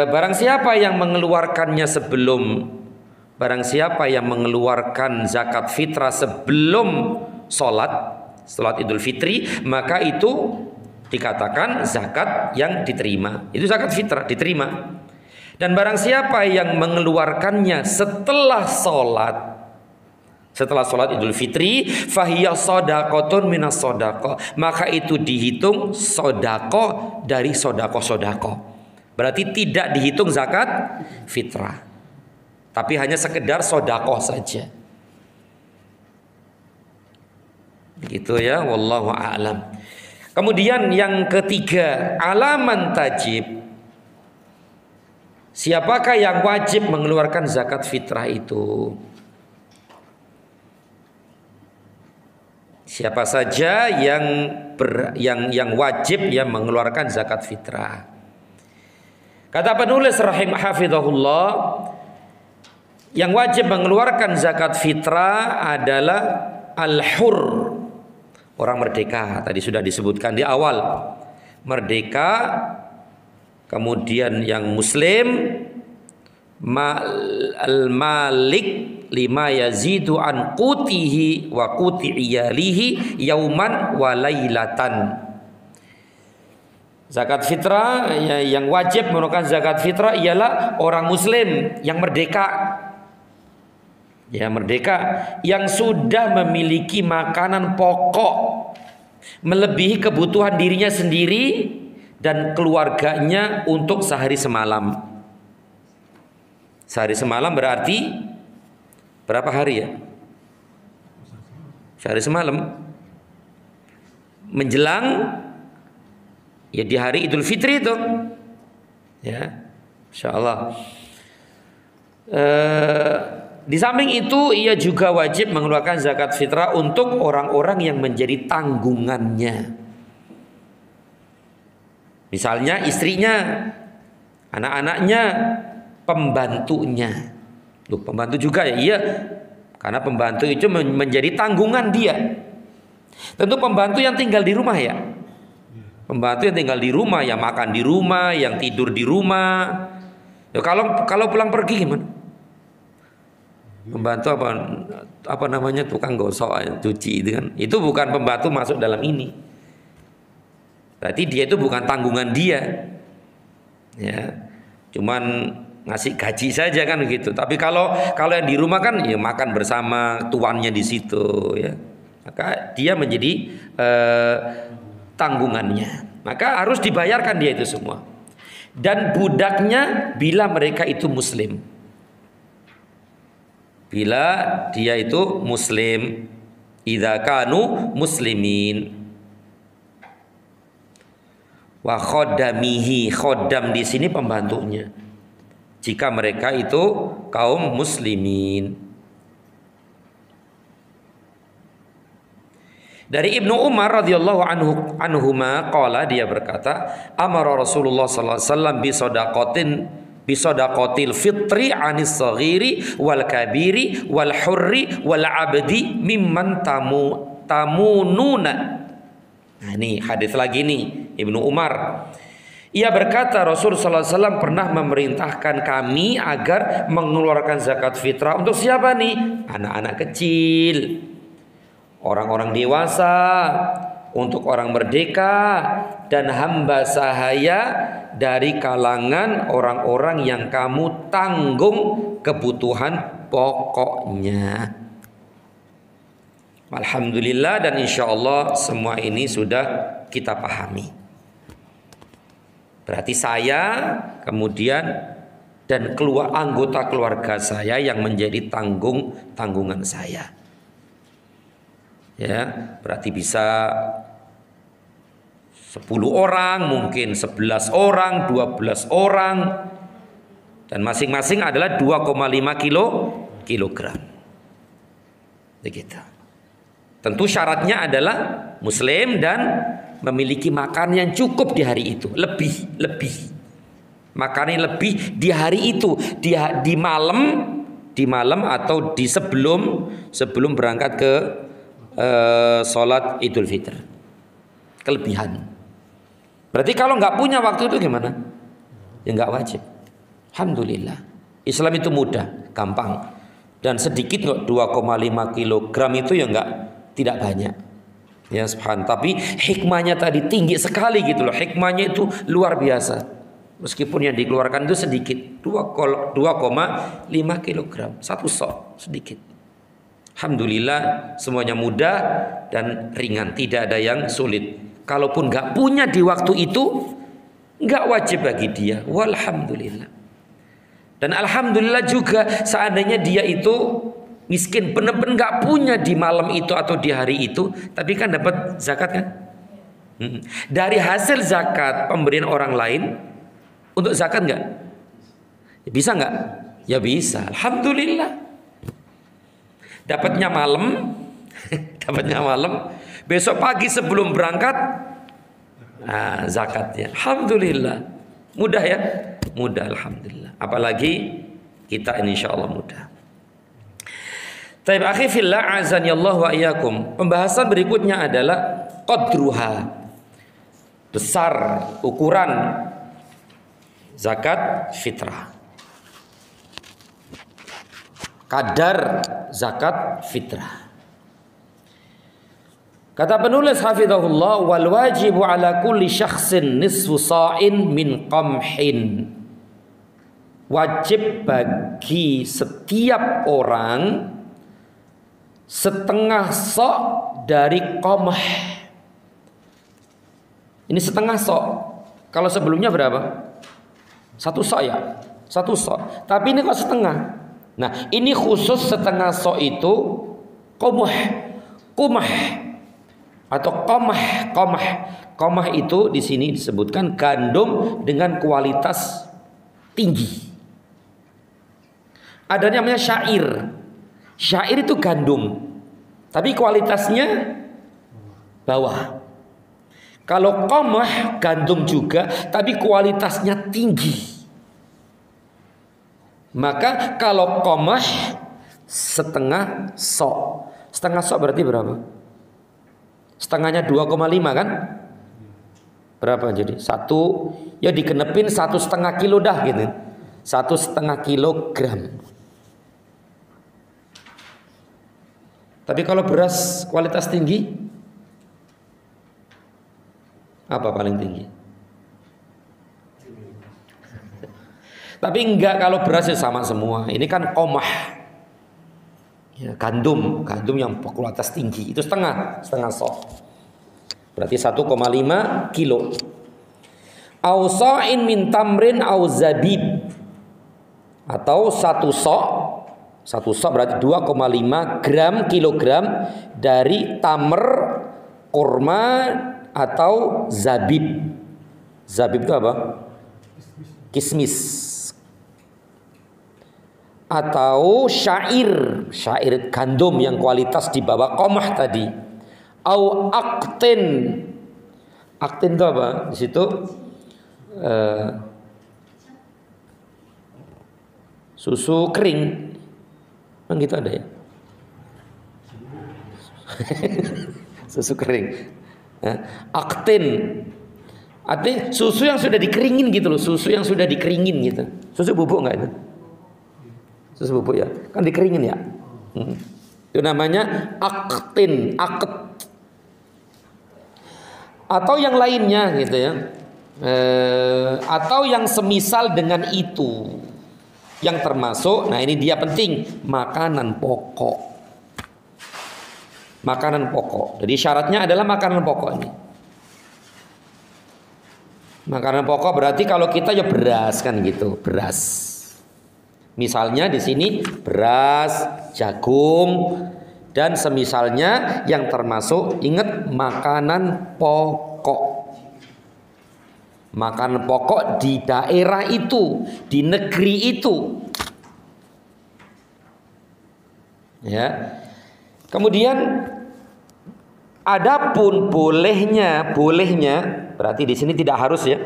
barang siapa yang mengeluarkannya barang siapa yang mengeluarkan zakat fitrah sebelum sholat Idul Fitri, maka itu dikatakan zakat yang diterima. Itu zakat fitrah diterima. Dan barang siapa yang mengeluarkannya setelah sholat Idul Fitri, fahiya shadaqatun minas shadaqah, maka itu dihitung sodako dari sodako. Berarti tidak dihitung zakat fitrah, tapi hanya sekedar sodako saja. Begitu ya, wallahu a'lam. Kemudian yang ketiga, alaman tajib. Siapakah yang wajib mengeluarkan zakat fitrah itu? Siapa saja yang wajib ya mengeluarkan zakat fitrah? Kata penulis hafizahullah, yang wajib mengeluarkan zakat fitrah adalah al-hur, orang merdeka. Tadi sudah disebutkan di awal, merdeka. Kemudian yang muslim, al-malik lima yazidu an qutihi wa quti iyalihi yauman wa lailatan. Zakat fitrah yang wajib mengeluarkan zakat fitrah ialah orang muslim yang merdeka. Ya, merdeka yang sudah memiliki makanan pokok melebihi kebutuhan dirinya sendiri dan keluarganya untuk sehari semalam. Sehari semalam berarti berapa hari ya? Sehari semalam menjelang ya di hari Idul Fitri itu. Ya, insyaallah. Di samping itu ia juga wajib mengeluarkan zakat fitrah untuk orang-orang yang menjadi tanggungannya. Misalnya istrinya, anak-anaknya, pembantunya. Loh, pembantu juga ya? Iya. Karena pembantu itu menjadi tanggungan dia. Tentu pembantu yang tinggal di rumah ya. Pembantu yang tinggal di rumah, yang makan di rumah, yang tidur di rumah. Ya, kalau pulang pergi gimana? Pembantu apa namanya, tukang gosok, cuci itu kan. Itu bukan pembantu masuk dalam ini. Berarti dia itu bukan tanggungan dia. Ya. Cuman ngasih gaji saja kan gitu. Tapi kalau yang di rumah kan ya makan bersama, tuannya di situ ya. Maka dia menjadi tanggungannya. Maka harus dibayarkan dia itu semua. Dan budaknya bila mereka itu muslim. Bila dia itu muslim, idza kanu muslimin. Wa khodamihi, khodam di sini pembantunya. Jika mereka itu kaum muslimin. Dari Ibnu Umar radhiyallahu anhuma qala, dia berkata, amara Rasulullah sallallahu alaihi wasallam bi sadaqatil fitri anis saghiri wal kabiri wal hurri wal abdi mimman tamununa. Nah, ini hadis lagi nih Ibnu Umar. Ia berkata Rasul sallallahu alaihi wasallam pernah memerintahkan kami agar mengeluarkan zakat fitrah untuk siapa nih? Anak-anak kecil, orang-orang dewasa, untuk orang merdeka dan hamba sahaya dari kalangan orang-orang yang kamu tanggung kebutuhan pokoknya. Alhamdulillah, dan insya Allah semua ini sudah kita pahami. Berarti saya kemudian dan anggota keluarga saya yang menjadi tanggungan saya. Ya, berarti bisa 10 orang, mungkin 11 orang, 12 orang, dan masing-masing adalah 2,5 kilogram. Begitu. Tentu syaratnya adalah muslim dan memiliki makan yang cukup di hari itu, lebih makannya lebih di hari itu, di malam atau di sebelum berangkat ke sholat Idul Fitr. Kelebihan. Berarti kalau nggak punya waktu itu gimana? Ya nggak wajib. Alhamdulillah. Islam itu mudah, gampang, dan sedikit kok. 2,5 kilogram itu ya tidak banyak. Ya subhan. Tapi hikmahnya tadi tinggi sekali gitu loh. Hikmahnya itu luar biasa. Meskipun yang dikeluarkan itu sedikit, 2,5 kilogram, satu sok, sedikit. Alhamdulillah semuanya mudah dan ringan, tidak ada yang sulit. Kalaupun nggak punya di waktu itu, nggak wajib bagi dia. Walhamdulillah. Dan alhamdulillah juga seandainya dia itu miskin, benar-benar nggak punya di malam itu atau di hari itu, tapi kan dapat zakat kan? Dari hasil zakat pemberian orang lain untuk zakat nggak? Bisa nggak? Ya bisa. Alhamdulillah. Dapatnya malam, besok pagi sebelum berangkat, nah, zakatnya. Alhamdulillah, mudah ya, mudah alhamdulillah. Apalagi kita ini insyaallah mudah. Taib akhi fillah azani Allah wa iyyakum. Pembahasan berikutnya adalah qadruha, besar ukuran zakat fitrah. Kadar zakat fitrah. Kata penulis hafizahullah, wal wajibu ala kulli syakhsin nisfu sa'in min qamhin. wajib bagi setiap orang setengah sok dari qamah. Ini setengah sok. Kalau sebelumnya berapa? 1 sok ya? 1 sok. Tapi ini kok setengah. Nah, ini khusus setengah sok itu qamah. Qamah atau qamah. Qamah itu di sini disebutkan gandum dengan kualitas tinggi. Ada namanya syair. Syair itu gandum, tapi kualitasnya bawah. Kalau qamah gandum juga, tapi kualitasnya tinggi. Maka kalau qamah setengah sok. Setengah sok berarti berapa? Setengahnya 2,5 kan? Berapa jadi? 1 ya digenepin 1,5 kilo dah gitu. 1,5 kilogram. Tapi kalau beras kualitas tinggi, apa paling tinggi? Tapi enggak, kalau berasnya sama semua. Ini kan qamah, ya, gandum yang kualitas tinggi itu setengah sok. Berarti 1,5 kilo. Au sa'in min tamrin au zabib, atau 1 sok berarti 2,5 kilogram dari tamr, kurma atau zabib. Zabib itu apa? Kismis. Atau syair gandum yang kualitas di bawah qamah tadi. Au aktin. Aktin itu apa? Di situ susu kering. Kan gitu ada ya. Susu kering. Aktin. Artinya susu yang sudah dikeringin gitu loh. Susu yang sudah dikeringin gitu. Susu bubuk enggak itu? Susu bubuk ya. Kan dikeringin ya. Itu namanya aktin. Atau yang lainnya gitu ya. Atau yang semisal dengan itu. Yang termasuk, nah ini dia penting, makanan pokok. Makanan pokok. Jadi syaratnya adalah makanan pokok ini. Makanan pokok berarti kalau kita ya beras kan gitu, beras. Misalnya di sini beras, jagung dan semisalnya yang termasuk, ingat, makanan pokok. Makanan pokok di daerah itu, di negeri itu. Ya. Kemudian adapun bolehnya berarti di sini tidak harus ya.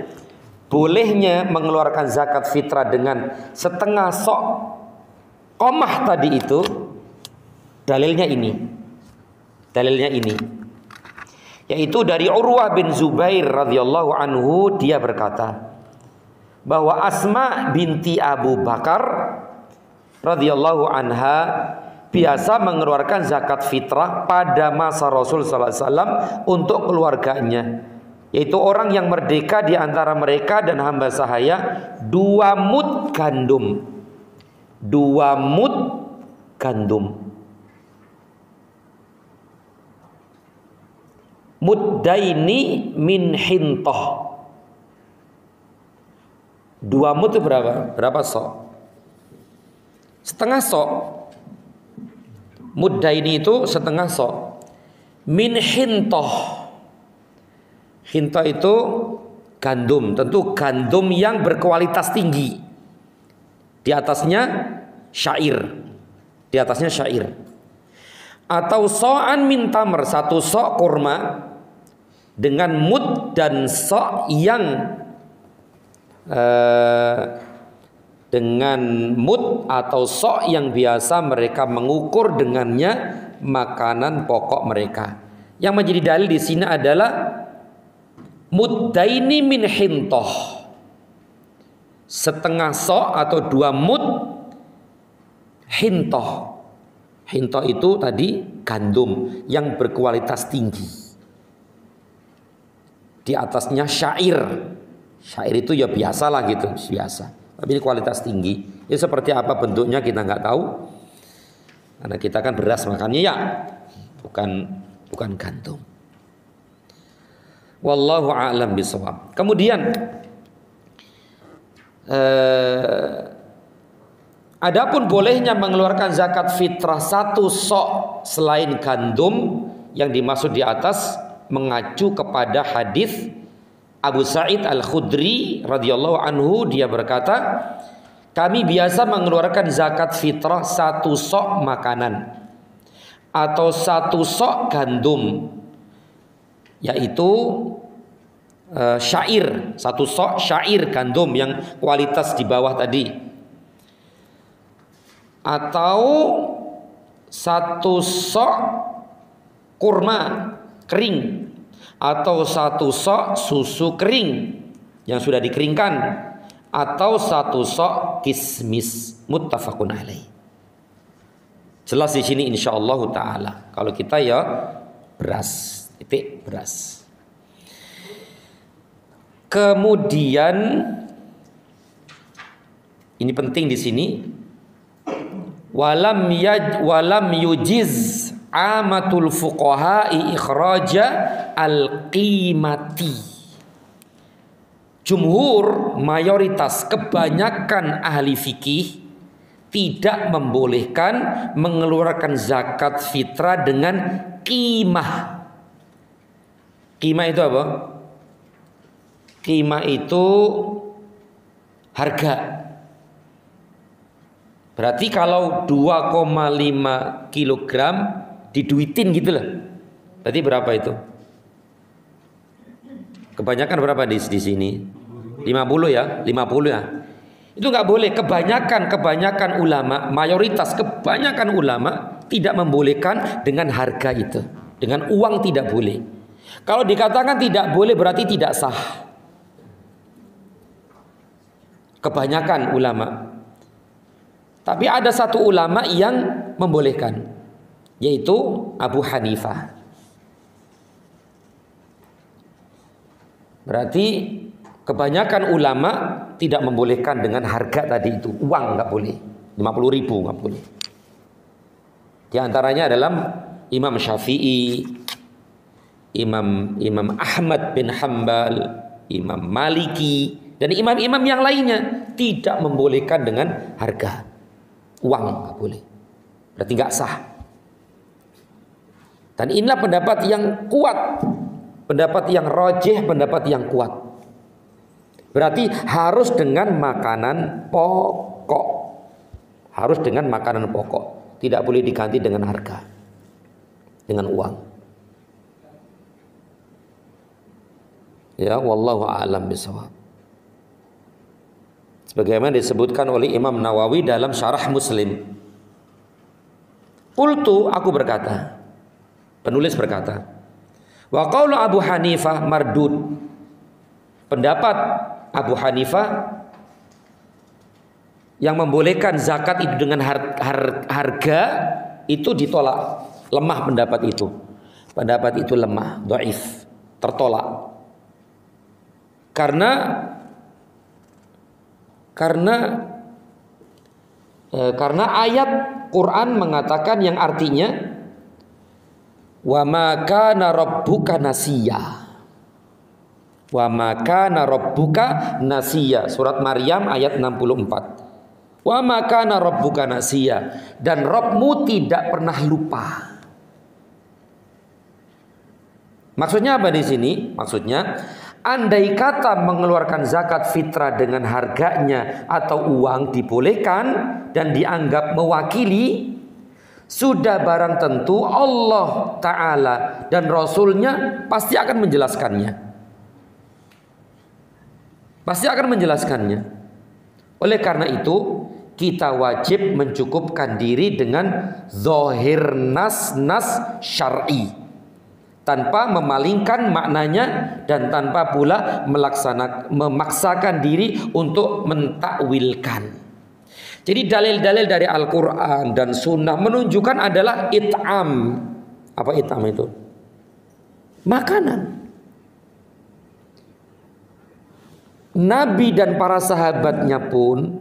Bolehnya mengeluarkan zakat fitrah dengan setengah sok qamah tadi itu, dalilnya ini. Yaitu dari Urwah bin Zubair radhiyallahu anhu, dia berkata bahwa Asma binti Abu Bakar radhiyallahu anha biasa mengeluarkan zakat fitrah pada masa Rasul sallallahu alaihi wasallam untuk keluarganya, yaitu orang yang merdeka di antara mereka dan hamba sahaya 2 mud gandum. 2 mud gandum. Muddaini min hintah. 2 mud itu berapa? Berapa sok? Setengah sok. Muddaini itu setengah sok. Min hintah. Hintah itu gandum, tentu gandum yang berkualitas tinggi. Di atasnya syair. Atau so'an min tamr, 1 sok kurma dengan mud dan sok yang dengan mud atau sok yang biasa mereka mengukur dengannya makanan pokok mereka. Yang menjadi dalil di sini adalah muddaini min hintah, setengah sok atau 2 mud hintah. Hintah itu tadi gandum yang berkualitas tinggi. Di atasnya syair. Syair itu ya biasalah gitu, biasa. tapi ini kualitas tinggi. Ya seperti apa bentuknya kita nggak tahu, karena kita kan beras makannya ya, bukan gandum. Wallahu a'lam bishawab. Kemudian adapun bolehnya mengeluarkan zakat fitrah satu sok selain gandum yang dimaksud di atas mengacu kepada hadis Abu Sa'id Al-Khudri radhiyallahu anhu, dia berkata, kami biasa mengeluarkan zakat fitrah satu sok makanan atau satu sok gandum, yaitu syair, satu sok syair gandum yang kualitas di bawah tadi, atau satu sok kurma kering, atau satu sok susu kering yang sudah dikeringkan, atau satu sok kismis. Muttafaqun alaih. Jelas di sini insyaallah taala. Kalau kita ya beras, titik beras. Kemudian ini penting di sini, walam yujiz amatul fuqaha'i ikhraja al-qimati. Jumhur, mayoritas, kebanyakan ahli fikih tidak membolehkan mengeluarkan zakat fitrah dengan qimah. Qimah itu apa? Qimah itu harga. Berarti kalau 2,5 kilogram diduitin gitu lah. Berarti berapa itu? Kebanyakan berapa di sini? 50 ya, 50 ya. Itu nggak boleh. Kebanyakan ulama, mayoritas kebanyakan ulama tidak membolehkan dengan harga itu. Dengan uang tidak boleh. Kalau dikatakan tidak boleh berarti tidak sah. Kebanyakan ulama. Tapi ada satu ulama yang membolehkan, yaitu Abu Hanifah. Berarti kebanyakan ulama tidak membolehkan dengan harga tadi itu. Uang nggak boleh, 50.000 nggak boleh. Di antaranya adalah Imam Syafi'i, Imam Ahmad bin Hambal, Imam Maliki, dan imam-imam yang lainnya tidak membolehkan dengan harga. Uang nggak boleh. Berarti nggak sah. Dan inilah pendapat yang kuat, pendapat yang rajih, pendapat yang kuat. Berarti harus dengan makanan pokok. Harus dengan makanan pokok. Tidak boleh diganti dengan harga, dengan uang. Ya, wallahu a'lam bishawab. Sebagaimana disebutkan oleh Imam Nawawi dalam Syarah Muslim. Qultu, aku berkata, penulis berkata, wa qaulu Abu Hanifah mardud. Pendapat Abu Hanifah yang membolehkan zakat itu dengan harga itu ditolak. Lemah pendapat itu. Pendapat itu lemah, dhaif, tertolak. Karena ayat Quran mengatakan yang artinya wa ma kana rabbuka nasiya. Wa ma kana rabbuka nasiya. Surat Maryam ayat 64. Wa ma kana rabbuka nasiya, dan Rabbmu tidak pernah lupa. Maksudnya apa di sini? Maksudnya andai kata mengeluarkan zakat fitrah dengan harganya atau uang dibolehkan dan dianggap mewakili, sudah barang tentu Allah Ta'ala dan Rasulnya pasti akan menjelaskannya. Pasti akan menjelaskannya. Oleh karena itu kita wajib mencukupkan diri dengan zahir nas syar'i, tanpa memalingkan maknanya dan tanpa pula memaksakan diri untuk mentakwilkan. Jadi dalil-dalil dari Al-Quran dan Sunnah menunjukkan adalah it'am. Apa it'am itu? Makanan. Nabi dan para sahabatnya pun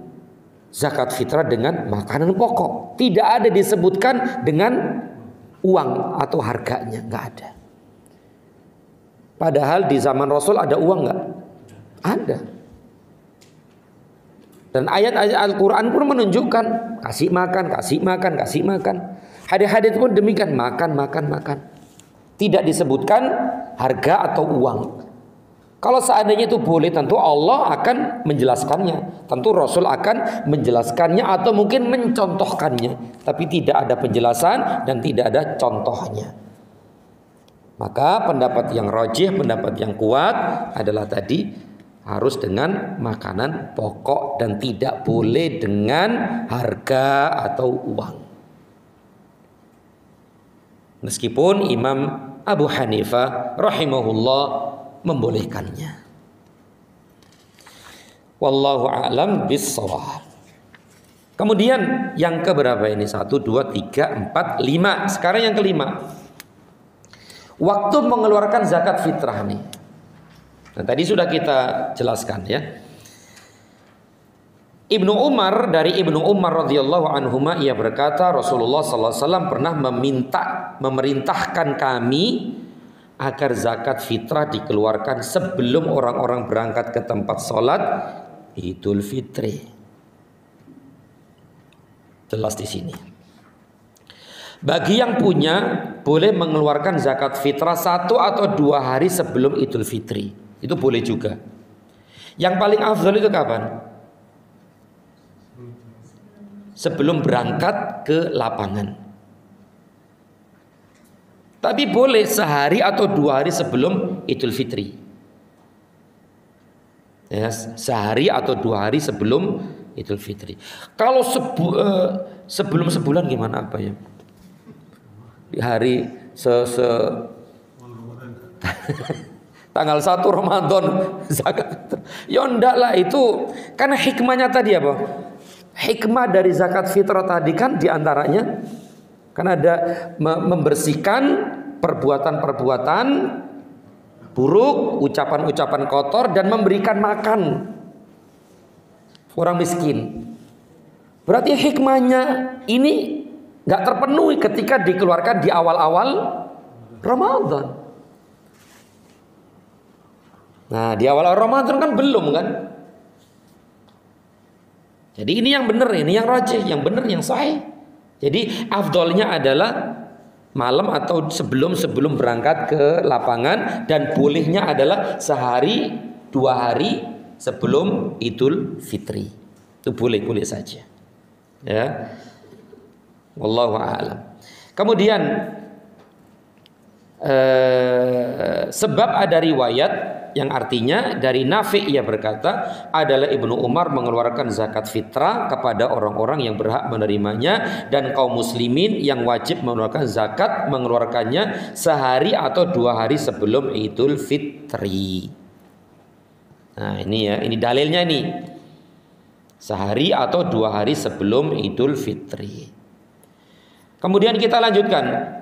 zakat fitrah dengan makanan pokok. Tidak ada disebutkan dengan uang atau harganya, nggak ada. Padahal di zaman Rasul ada uang nggak? Ada. Dan ayat-ayat Al-Quran pun menunjukkan kasih makan, kasih makan, kasih makan. Hadis-hadis pun demikian, makan, makan, makan. Tidak disebutkan harga atau uang. Kalau seandainya itu boleh, tentu Allah akan menjelaskannya. Tentu Rasul akan menjelaskannya atau mungkin mencontohkannya. Tapi tidak ada penjelasan dan tidak ada contohnya. Maka pendapat yang rajih, pendapat yang kuat adalah tadi harus dengan makanan pokok dan tidak boleh dengan harga atau uang. Meskipun Imam Abu Hanifah rahimahullah membolehkannya. Wallahu a'lam bis-shawab. Kemudian yang keberapa ini? 1, 2, 3, 4, 5. Sekarang yang kelima. Waktu mengeluarkan zakat fitrah nih. Nah, tadi sudah kita jelaskan ya. Ibnu Umar, dari Ibnu Umar radhiyallahu anhuma, ia berkata Rasulullah sallallahu alaihi wasallam pernah memerintahkan kami agar zakat fitrah dikeluarkan sebelum orang-orang berangkat ke tempat sholat Idul Fitri. Jelas di sini. Bagi yang punya boleh mengeluarkan zakat fitrah 1 atau 2 hari sebelum Idul Fitri. Itu boleh juga. Yang paling afdal itu kapan? Sebelum berangkat ke lapangan. Tapi boleh sehari atau 2 hari sebelum Idul Fitri. Ya, sehari atau 2 hari sebelum Idul Fitri. Kalau sebelum sebulan gimana apa ya? Di hari tanggal 1 Ramadan zakat. Ya enggak lah, itu karena hikmahnya tadi apa? Hikmah dari zakat fitrah tadi kan diantaranya kan ada membersihkan perbuatan-perbuatan buruk, ucapan-ucapan kotor, dan memberikan makan orang miskin. Berarti hikmahnya ini nggak terpenuhi ketika dikeluarkan di awal-awal Ramadan. Nah, di awal-awal Ramadan kan belum kan. Jadi ini yang benar, ini yang rajih, yang benar, yang sahih. Jadi afdolnya adalah malam atau sebelum berangkat ke lapangan, dan bolehnya adalah sehari 2 hari sebelum Idul Fitri. Itu boleh saja. Ya. Wallahu a'lam. Kemudian sebab ada riwayat yang artinya dari Nafi', ia berkata adalah Ibnu Umar mengeluarkan zakat fitrah kepada orang-orang yang berhak menerimanya, dan kaum muslimin yang wajib mengeluarkan zakat mengeluarkannya sehari atau 2 hari sebelum Idul Fitri. Nah ini ya, ini dalilnya nih, sehari atau 2 hari sebelum Idul Fitri. Kemudian kita lanjutkan.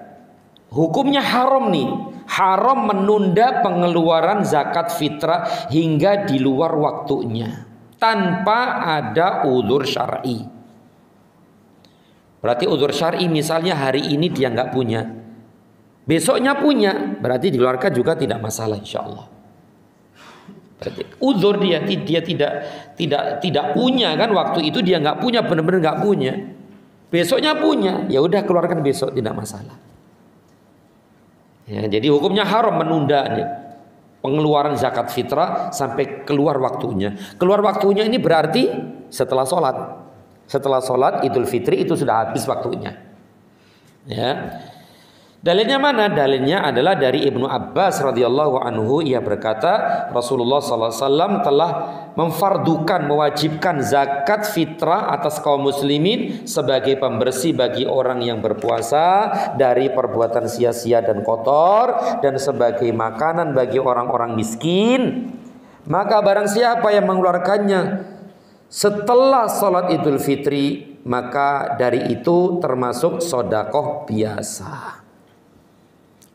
Hukumnya haram nih, haram menunda pengeluaran zakat fitrah hingga di luar waktunya tanpa ada udzur syar'i. Berarti udzur syar'i, misalnya hari ini dia nggak punya, besoknya punya, berarti dikeluarkan juga tidak masalah insyaallah. Berarti udzur dia tidak punya kan, waktu itu dia nggak punya, benar-benar nggak punya, besoknya punya, ya udah keluarkan besok, tidak masalah. Ya, jadi hukumnya haram menunda pengeluaran zakat fitrah sampai keluar waktunya. Keluar waktunya ini berarti setelah sholat. Setelah sholat Idul Fitri itu sudah habis waktunya. Ya. Dalilnya mana? Dalilnya adalah dari Ibnu Abbas radhiyallahu anhu, ia berkata Rasulullah SAW telah memfardukan, mewajibkan zakat fitrah atas kaum muslimin sebagai pembersih bagi orang yang berpuasa dari perbuatan sia-sia dan kotor, dan sebagai makanan bagi orang-orang miskin. Maka barang siapa yang mengeluarkannya setelah sholat Idul Fitri, maka dari itu termasuk sodakoh biasa.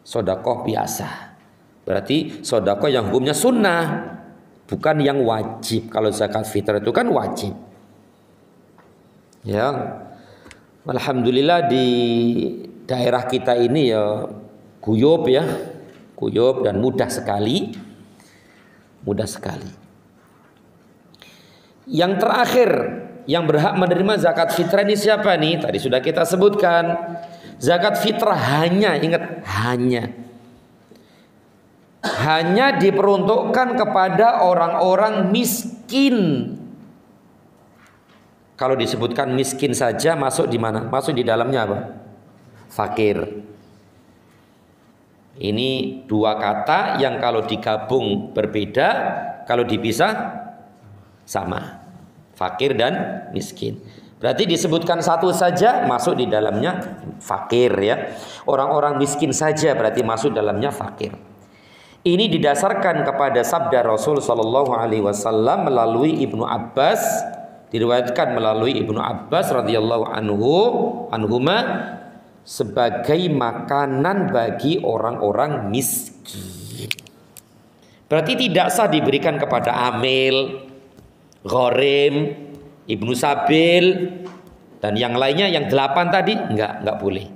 Sodakoh biasa berarti sodakoh yang hukumnya sunnah, bukan yang wajib. Kalau zakat fitrah itu kan wajib. Ya, alhamdulillah di daerah kita ini ya guyub dan mudah sekali. Yang terakhir yang berhak menerima zakat fitrah ini siapa nih? Tadi sudah kita sebutkan. Zakat fitrah hanya diperuntukkan kepada orang-orang miskin. Kalau disebutkan miskin saja masuk di mana? Masuk di dalamnya apa? Fakir. Ini dua kata yang kalau digabung berbeda, kalau dipisah sama. Fakir dan miskin. Berarti disebutkan satu saja masuk di dalamnya fakir ya. Orang-orang miskin saja berarti masuk dalamnya fakir. Ini didasarkan kepada sabda Rasul sallallahu alaihi wasallam melalui Ibnu Abbas, diriwayatkan melalui Ibnu Abbas radhiyallahu anhuma sebagai makanan bagi orang-orang miskin. Berarti tidak sah diberikan kepada amil, gharim, ibnu sabil dan yang lainnya yang 8 tadi enggak boleh.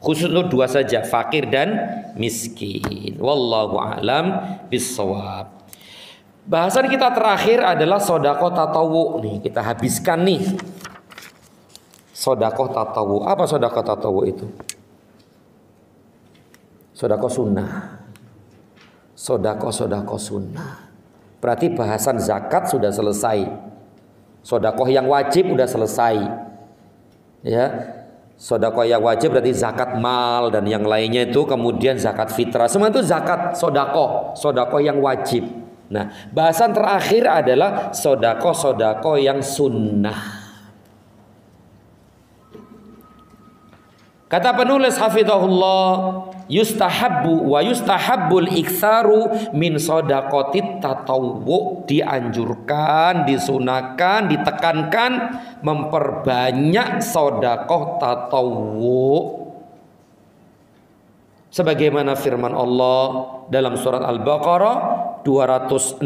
Khusus untuk 2 saja, fakir dan miskin. Wallahu a'lam bissawab. Bahasan kita terakhir adalah sedekah tatawwu nih, kita habiskan nih. Sedekah tatawwu. Apa sedekah tatawwu itu? Sedekah sunnah. Sedekah sunnah. Berarti bahasan zakat sudah selesai. Sedekah yang wajib sudah selesai. Ya. Sedekah yang wajib berarti zakat mal dan yang lainnya itu, kemudian zakat fitrah. Semua itu zakat sedekah yang wajib. Nah, bahasan terakhir adalah sedekah yang sunnah. Kata penulis hafizahullah, yustahabbu wa yustahabbul iktsaru min shadaqatit tatawwu, dianjurkan, disunahkan, ditekankan memperbanyak sedekah tatawwu. Sebagaimana firman Allah dalam surat Al-Baqarah 261,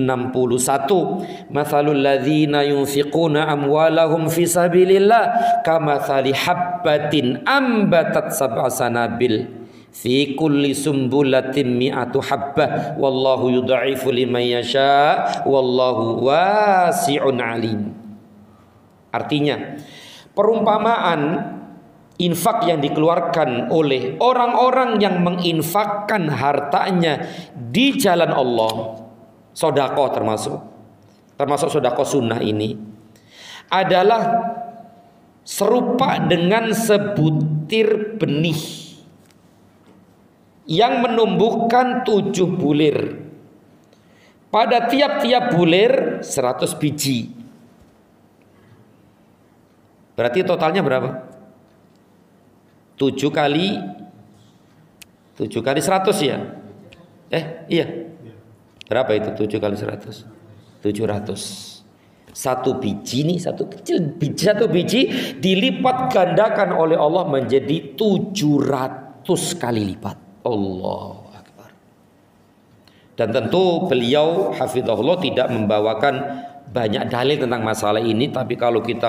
mathalul ladzina yunfiquna amwalahum fi sabilillah kamathali habbatin ambatat sab'a sanabil fi kulli sumbulatin mi'atu habbah wallahu yudha'ifu liman yasha wallahu wasi'un alim. Artinya, perumpamaan infak yang dikeluarkan oleh orang-orang yang menginfakkan hartanya di jalan Allah, sedekah termasuk sedekah sunnah ini, adalah serupa dengan sebutir benih yang menumbuhkan 7 bulir. Pada tiap-tiap bulir 100 biji. Berarti totalnya berapa? 7 kali 100 ya? Iya. Berapa itu 7 kali 100? 700. Satu biji nih, satu biji dilipat gandakan oleh Allah menjadi 700 kali lipat. Allahu Akbar. Dan tentu beliau hafizahullah tidak membawakan banyak dalil tentang masalah ini, tapi kalau kita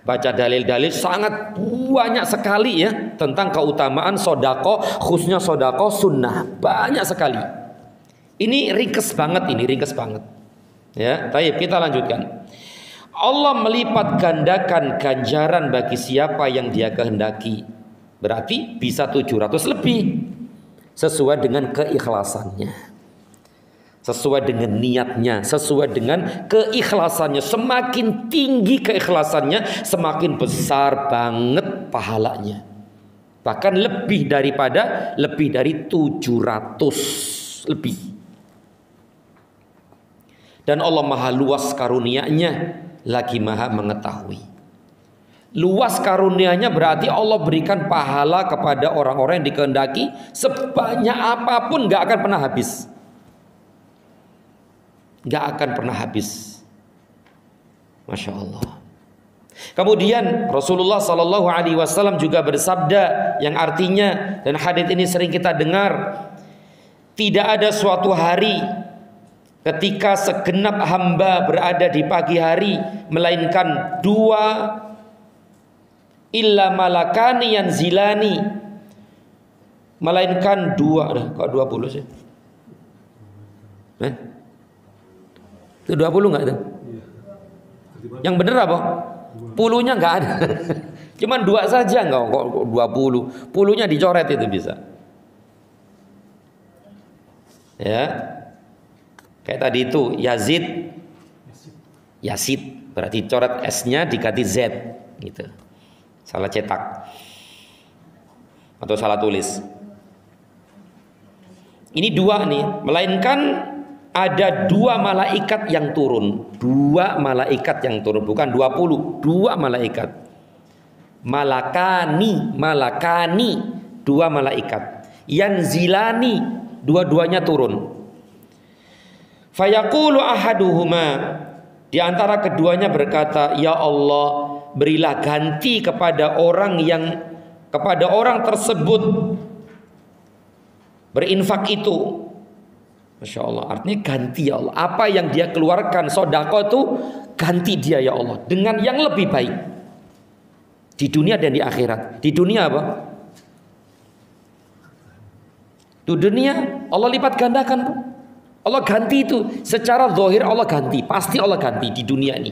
baca dalil-dalil sangat banyak sekali ya tentang keutamaan sedekah, khususnya sedekah sunnah, banyak sekali. Ini ringkes banget ya. Baik, kita lanjutkan. Allah melipat gandakan ganjaran bagi siapa yang Dia kehendaki. Berarti bisa 700 lebih sesuai dengan keikhlasannya, sesuai dengan niatnya, sesuai dengan keikhlasannya. Semakin tinggi keikhlasannya, semakin besar banget pahalanya. Bahkan lebih dari 700 lebih. Dan Allah maha luas karunia-Nya, lagi maha mengetahui. Luas karunia-Nya berarti Allah berikan pahala kepada orang-orang yang dikehendaki sebanyak apapun, gak akan pernah habis. Gak akan pernah habis. Masya Allah. Kemudian Rasulullah Sallallahu Alaihi Wasallam juga bersabda yang artinya, dan hadits ini sering kita dengar, tidak ada suatu hari ketika segenap hamba berada di pagi hari, melainkan dua, illa malakani yanzilani, melainkan dua. Kok 20 sih? Itu 20 enggak itu? Yang bener apa? Puluhnya enggak ada. Cuman dua saja, enggak kok 20. Puluhnya dicoret itu bisa. Ya. Kayak tadi itu Yazid, berarti coret S-nya diganti Z gitu. Salah cetak atau salah tulis. Ini dua nih, melainkan ada dua malaikat yang turun. Dua malaikat yang turun, bukan 20, dua malaikat. Malakani, dua malaikat. Yanzilani, dua-duanya turun. Fayaqulu ahaduhuma, di antara keduanya berkata, ya Allah, berilah ganti kepada orang tersebut berinfak itu. Masya Allah, artinya ganti ya Allah. Apa yang dia keluarkan sedekah itu ganti dia ya Allah dengan yang lebih baik di dunia dan di akhirat. Di dunia apa? Di dunia Allah lipat gandakan, Bu. Allah ganti itu secara zahir, Allah ganti, pasti Allah ganti di dunia ini.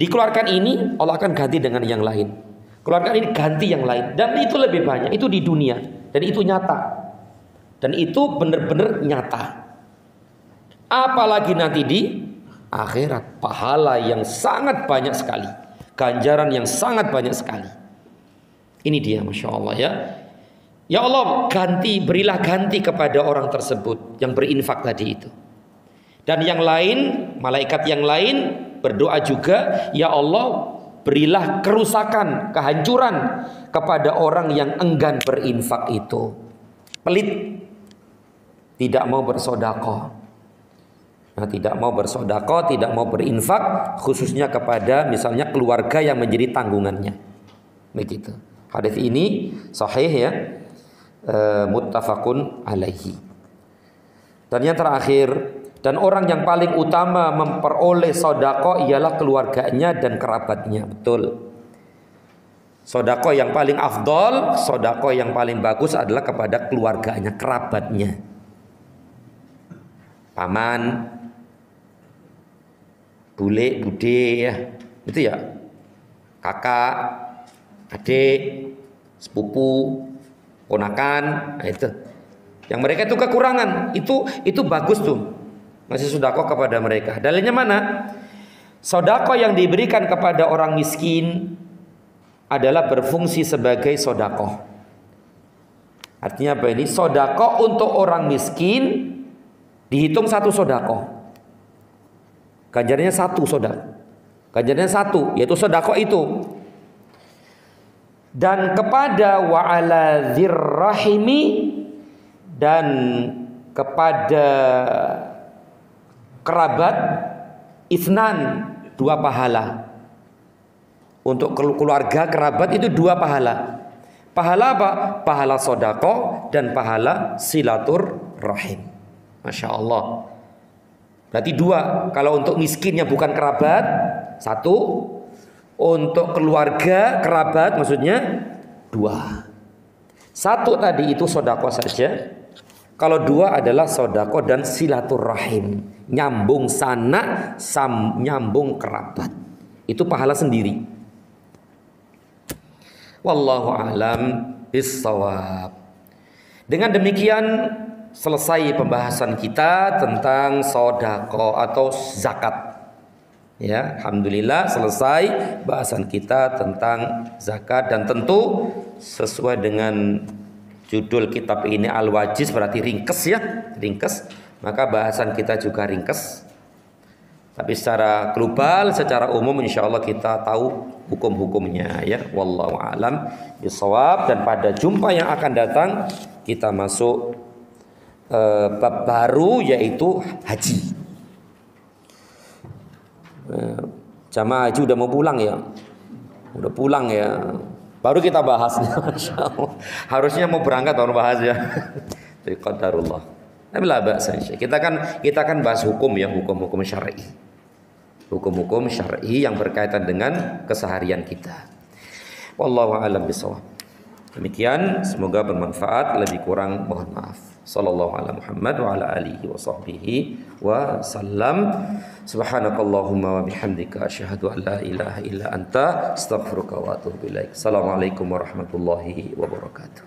Dikeluarkan ini, Allah akan ganti dengan yang lain. Keluarkan ini, ganti yang lain, dan itu lebih banyak. Itu di dunia, dan itu nyata, dan itu benar-benar nyata. Apalagi nanti di akhirat, pahala yang sangat banyak sekali, ganjaran yang sangat banyak sekali. Ini dia, masya Allah ya. Ya Allah, berilah ganti kepada orang tersebut yang berinfak tadi itu. Dan yang lain, malaikat yang lain berdoa juga, ya Allah, berilah kerusakan, kehancuran kepada orang yang enggan berinfak itu. Pelit, tidak mau bersedekah. Nah, tidak mau bersedekah, tidak mau berinfak, khususnya kepada misalnya keluarga yang menjadi tanggungannya. Begitu. Hadis ini sahih ya. Muttafaqun alaihi. Dan yang terakhir, dan orang yang paling utama memperoleh sedekah ialah keluarganya dan kerabatnya. Betul. Sedekah yang paling afdol, sedekah yang paling bagus adalah kepada keluarganya, kerabatnya. Paman, bule, bude ya. Itu ya. Kakak, adik, sepupu, ponakan, nah itu. Yang mereka itu kekurangan, itu bagus tuh. Masih sedekah kepada mereka. Dalilnya mana? Sedekah yang diberikan kepada orang miskin adalah berfungsi sebagai sedekah. Artinya apa ini? Sedekah untuk orang miskin dihitung satu sedekah. Ganjarannya satu sedekah. Ganjarannya satu, yaitu sedekah itu. Dan kepada wa'ala dzirrahimi, dan kepada kerabat isnan, dua pahala. Untuk keluarga kerabat itu dua pahala. Pahala apa? Pahala sedekah dan pahala silaturrahim. Masya Allah. Berarti dua. Kalau untuk miskin yang bukan kerabat, satu. Untuk keluarga kerabat maksudnya dua. Satu tadi itu sedekah saja. Kalau dua adalah sedekah dan silaturrahim, nyambung sanak, nyambung kerabat. Itu pahala sendiri. Wallahu a'lam bissawab. Dengan demikian selesai pembahasan kita tentang sedekah atau zakat. Ya, alhamdulillah selesai bahasan kita tentang zakat, dan tentu sesuai dengan judul kitab ini Al-Wajiz, berarti ringkes ya, ringkes. Maka bahasan kita juga ringkes. Tapi secara global, secara umum insyaallah kita tahu hukum-hukumnya ya. Wallahu a'lam bishawab. Dan pada jumpa yang akan datang kita masuk bab baru, yaitu haji. Jamaah haji udah mau pulang ya, udah pulang ya, baru kita bahas. Harusnya mau berangkat baru bahas ya. Qadarullah. Tapi la ba'sa. Kita kan bahas hukum ya, hukum-hukum syar'i. Hukum-hukum syar'i yang berkaitan dengan keseharian kita. Wallahu a'lam bishawab. Demikian, semoga bermanfaat, lebih kurang mohon maaf. Sallallahu ala Muhammad wa ala alihi wa sahbihi wa sallam. Subhanakallahumma wa bihamdika asyhadu an la ilaha illa anta astaghfiruka wa atubu ilaik. Assalamualaikum warahmatullahi wabarakatuh.